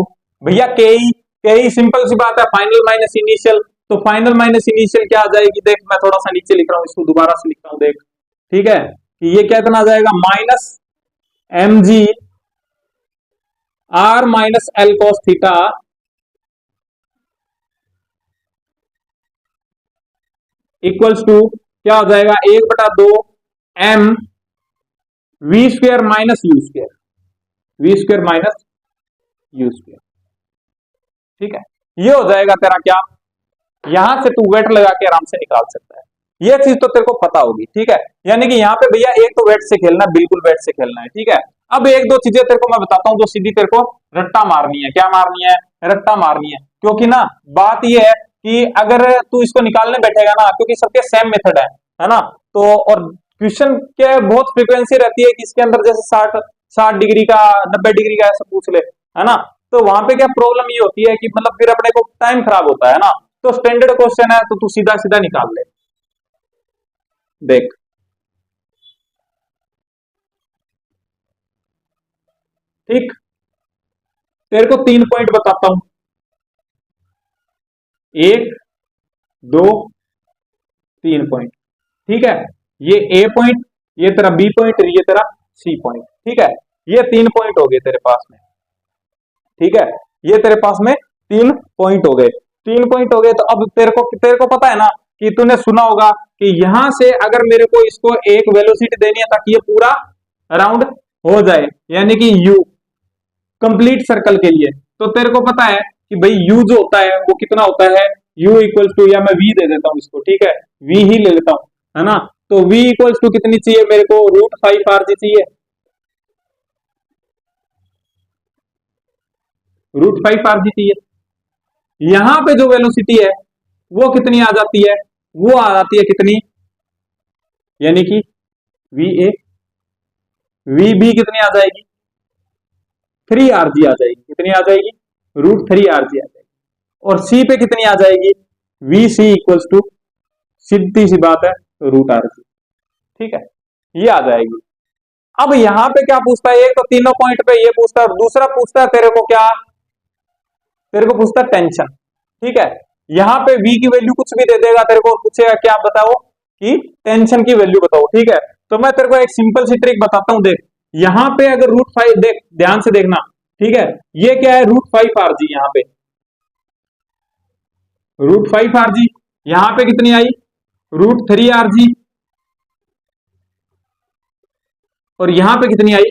Speaker 1: भैया के ई, सिंपल सी बात है फाइनल माइनस इनिशियल, तो फाइनल माइनस इनिशियल क्या आ जाएगी, देख मैं थोड़ा सा नीचे लिख रहा हूं, इसको दोबारा से लिख रहा हूं, देख, ठीक है, कि ये क्या इतना आ जाएगा minus M G R minus L cos theta equals to क्या हो जाएगा 1/2 M V square minus U square, V square minus U square, ठीक है। ये हो जाएगा तेरा क्या, यहां से तू वेट लगा के आराम से निकाल सकता है, ये चीज तो तेरे को पता होगी, ठीक है। यानी कि यहाँ पे भैया एक तो वेट से खेलना, बिल्कुल वेट से खेलना है, ठीक है। अब एक दो चीजें तेरे को मैं बताता हूँ जो सीधी तेरे को रट्टा मारनी है, क्या मारनी है, रट्टा मारनी है, क्योंकि ना बात ये है कि अगर तू इसको निकालने बैठेगा ना, क्योंकि सबके सेम मेथड है ना, तो और क्वेश्चन के बहुत फ्रीक्वेंसी रहती है कि इसके अंदर जैसे 60 डिग्री का, 90 डिग्री का ऐसा पूछ ले, है ना, तो वहां पे क्या प्रॉब्लम ये होती है कि मतलब फिर अपने को टाइम खराब होता है ना, तो स्टैंडर्ड क्वेश्चन है तो तू सीधा सीधा निकाल ले, देख ठीक, तेरे को 3 पॉइंट बताता हूं, 1 2 3 पॉइंट, ठीक है। ये ए पॉइंट, ये तेरा बी पॉइंट, ये तेरा सी पॉइंट, ठीक है। ये 3 पॉइंट हो गए तेरे पास में, ठीक है, ये तेरे पास में 3 पॉइंट हो गए, 3 पॉइंट हो गए। तो अब तेरे को पता है ना कि तूने सुना होगा कि यहां से अगर मेरे को इसको एक वेलोसिटी देनी है ताकि ये पूरा राउंड हो जाए, यानी कि यू कंप्लीट सर्कल के लिए, तो तेरे को पता है कि भाई यू जो होता है वो कितना होता है, यू इक्वल्स टू, या मैं वी दे देता हूं इसको, ठीक है, वी ही ले लेता हूं, है ना। तो v इक्वल्स टू कितनी चाहिए मेरे को, √5 r g चाहिए, √5 r g चाहिए। यहां पे जो वेलोसिटी है वो कितनी आ जाती है, वो आ जाती है कितनी, यानी कि वी ए, वी बी कितनी आ जाएगी 3 r g आ जाएगी, कितनी आ जाएगी √3 r g आ जाएगी, और सी पे कितनी आ जाएगी वी सी इक्वल्स टू, सीधी सी बात है √r g, ठीक है, ये आ जाएगी। अब यहां पे क्या पूछता है, एक तो तीनों पॉइंट पे ये पूछता है, दूसरा पूछता है तेरे को क्या, तेरे को पूछता है टेंशन, ठीक है। यहां पे v की वैल्यू कुछ भी दे देगा तेरे को, पूछेगा क्या बताओ कि टेंशन की वैल्यू बताओ, ठीक है। तो मैं तेरे को एक सिंपल सी ट्रिक बताता हूं, देख यहां पे अगर √5, देख ध्यान से देखना, ठीक है, ये क्या है √5 r g, यहां पे √5 r g, यहां पे कितनी आई √3 r g, और यहां पे कितनी आई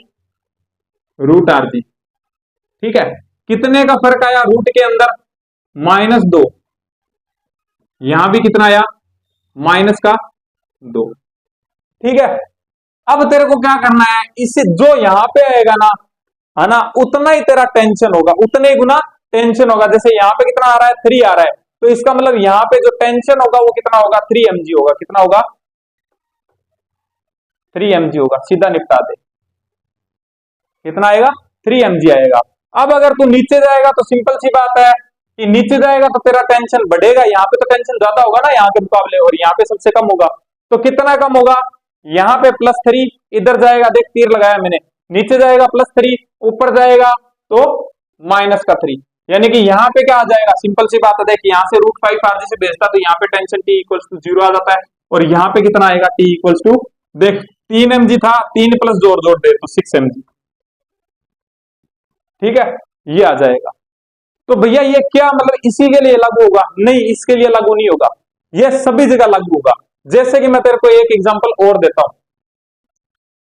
Speaker 1: √r g, ठीक है। कितने का फर्क आया रूट के अंदर, -2, यहां भी कितना आया -2, ठीक है। अब तेरे को क्या करना है, इसे जो यहाँ पे आएगा ना, है ना, उतना ही तेरा टेंशन होगा, उतने ही गुना टेंशन होगा। जैसे यहाँ पे कितना आ रहा है, 3 आ रहा है, तो इसका मतलब यहाँ पे जो टेंशन होगा वो कितना होगा, 3 mg होगा। कितना होगा, 3 mg होगा। सीधा निपटा दे, कितना आएगा, 3 mg आएगा। अब अगर तू नीचे जाएगा तो सिंपल सी बात है कि नीचे जाएगा तो तेरा टेंशन बढ़ेगा, यहाँ पे तो टेंशन ज्यादा होगा ना यहाँ के मुकाबले, और यहाँ पे सबसे कम होगा। तो कितना कम होगा, यहाँ पे +3, इधर जाएगा, देख तीर लगाया मैंने, नीचे जाएगा +3, ऊपर जाएगा तो -3, यानी कि यहाँ पे क्या आ जाएगा, सिंपल सी बात है, देख यहाँ से √5 RG से भेजता तो यहाँ पे टेंशन T = 0 आ जाता है, और यहाँ पे कितना आएगा, T = देख 3 mg था, 3 प्लस जोड़ दे तो 6 mg, ठीक है, ये आ जाएगा। तो भैया ये क्या मतलब इसी के लिए लागू होगा, नहीं इसके लिए लागू नहीं होगा, ये सभी जगह लागू होगा। जैसे कि मैं तेरे को एक एग्जांपल और देता हूं,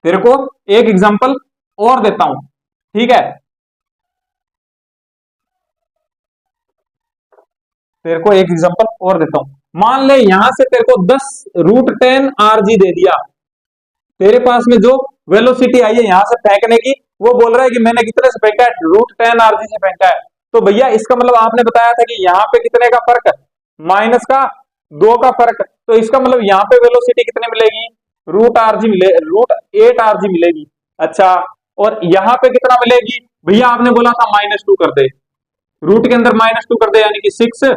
Speaker 1: तेरे को एक एग्जांपल और देता हूं, ठीक है, तेरे को एक एग्जांपल और देता हूं। मान ले यहां से तेरे को 10 √10 RG दे दिया, तेरे पास में जो वेलोसिटी आई है यहां से फेंकने की, वो बोल रहा है कि मैंने कितने से फेंका है, √10 RG से फेंका है। तो भैया इसका मतलब आपने बताया था कि यहाँ पे कितने का फर्क है, -2 का फर्क, तो इसका मतलब यहाँ पे वेलोसिटी कितने मिलेगी, √8 RG मिलेगी। अच्छा, और यहाँ पे कितना मिलेगी, भैया आपने बोला था -2 कर दे, रूट के अंदर -2 कर दे, यानी कि 6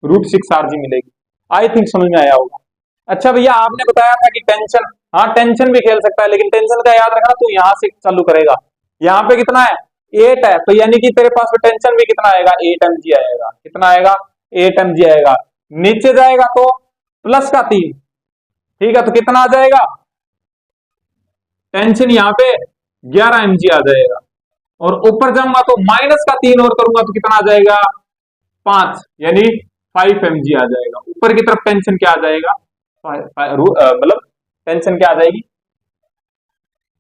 Speaker 1: √6 RG मिलेगी। आई थिंक समझ में आया होगा। अच्छा भैया आपने बताया था कि टेंशन, हाँ टेंशन भी खेल सकता है, लेकिन टेंशन का याद रखना तू यहाँ से चालू करेगा। यहाँ पे कितना है, 8 है, तो यानी कि तेरे पास में टेंशन भी कितना आएगा, 8 mg आएगा। कितना आएगा, 8 mg आएगा। नीचे जाएगा तो +3, ठीक है, तो कितना आ जाएगा, टेंशन यहाँ पे 11 mg आ जाएगा। और ऊपर जाऊंगा तो -3 और करूंगा तो कितना आ जाएगा, 5, यानी 5 mg आ जाएगा। ऊपर की तरफ टेंशन क्या आ जाएगा, मतलब टेंशन क्या आ जाएगी,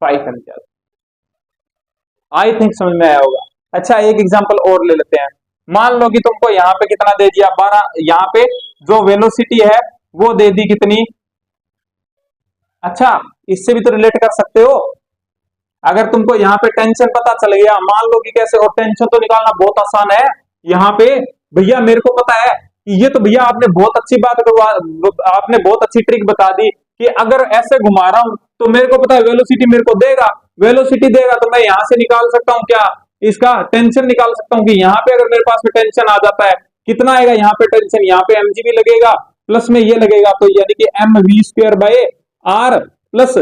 Speaker 1: 5 mg। आई थिंक समझ में आया होगा। अच्छा एक एग्जांपल और ले लेते हैं। मान लो कि तुमको यहाँ पे कितना दे दिया, 12, यहाँ पे जो वेलोसिटी है वो दे दी कितनी, अच्छा इससे भी तो रिलेट कर सकते हो। अगर तुमको यहाँ पे टेंशन पता चल गया, मान लो कि कैसे, और टेंशन तो निकालना बहुत आसान है। यहाँ पे भैया मेरे को पता है कि ये तो भैया आपने बहुत अच्छी बात करवा, आपने बहुत अच्छी ट्रिक बता दी कि अगर ऐसे घुमा रहा हूं तो मेरे को पता है वेलोसिटी मेरे को देगा, वेलोसिटी देगा तो मैं यहाँ से निकाल सकता हूँ क्या, इसका टेंशन निकाल सकता हूँ कि यहाँ पे अगर मेरे पास में टेंशन आ जाता है कितना आएगा, यहाँ पे टेंशन, यहाँ पे mg भी लगेगा प्लस में ये लगेगा, तो यानी कि mv²/r प्लस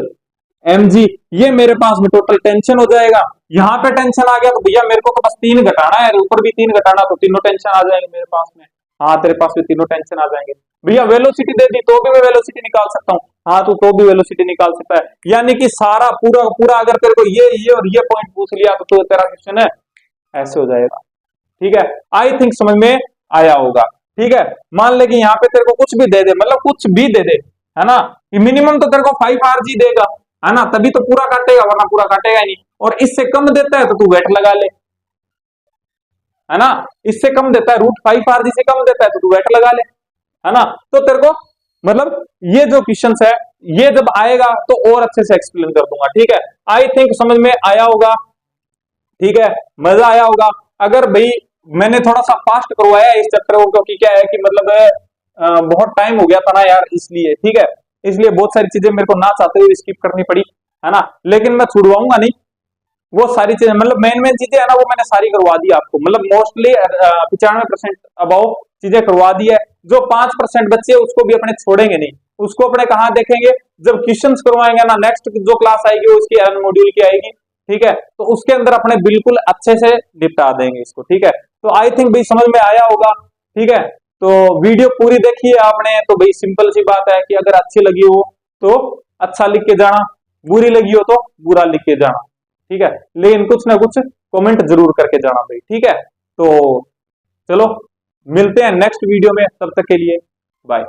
Speaker 1: mg, ये मेरे पास में टोटल टेंशन हो जाएगा। यहाँ पे टेंशन आ गया तो भैया मेरे को तो बस 3 घटाना है, ऊपर भी 3 घटाना, तो तीनों टेंशन आ जाएंगे मेरे पास में। हाँ तेरे पास में तीनों टेंशन आ जाएंगे। भैया वेलोसिटी दे दी तो भी मैं वेलोसिटी निकाल सकता हूँ, हाँ तो भी वेलोसिटी निकाल सकता है। यानी कि सारा पूरा पूरा अगर तेरे को ये और ये पॉइंट पूछ लिया तो तेरा क्वेश्चन है ऐसे हो जाएगा। ठीक है, आई थिंक समझ में आया होगा। ठीक है, मान ले कि यहाँ पे तेरे को कुछ भी दे दे, मतलब कुछ भी दे दे, है ना, मिनिमम तो तेरे को 5 RG देगा, है ना, तभी तो पूरा काटेगा, वरना पूरा काटेगा ही नहीं। और इससे कम देता है तो तू वेट लगा ले, है ना, इससे कम देता है, √5 RG से कम देता है तो तू वेट लगा ले, है ना। तो तेरे को मतलब ये जो क्वेश्चन है ये जब आएगा तो और अच्छे से एक्सप्लेन कर दूंगा। ठीक है, आई थिंक समझ में आया होगा। ठीक है, मजा आया होगा। अगर भाई मैंने थोड़ा सा फास्ट करवाया है इस चैप्टर को, क्योंकि क्या है कि मतलब बहुत टाइम हो गया था ना यार, इसलिए। ठीक है, इसलिए बहुत सारी चीजें मेरे को ना चाहते हुए स्किप करनी पड़ी, है ना, लेकिन मैं छुड़वाऊंगा नहीं वो सारी चीजें, मतलब मेन चीजें है ना वो मैंने सारी करवा दी आपको, मतलब मोस्टली 95% अबाउ चीजें करवा दी है। जो 5% बच्चे उसको भी अपने छोड़ेंगे नहीं, उसको अपने कहाँ देखेंगे, जब क्वेश्चंस करवाएंगे ना, नेक्स्ट जो क्लास आएगी वो उसकी एरन मॉड्यूल की आएगी। ठीक है, तो उसके अंदर अपने बिल्कुल अच्छे से निपटा देंगे इसको। ठीक है, तो आई थिंक भाई समझ में आया होगा। ठीक है, तो वीडियो पूरी देखी है आपने तो भाई सिंपल सी बात है कि अगर अच्छी लगी हो तो अच्छा लिख के जाना, बुरी लगी हो तो बुरा लिख के जाना। ठीक है, लेकिन कुछ ना कुछ कमेंट जरूर करके जाना भाई। ठीक है, तो चलो मिलते हैं नेक्स्ट वीडियो में, तब तक के लिए बाय।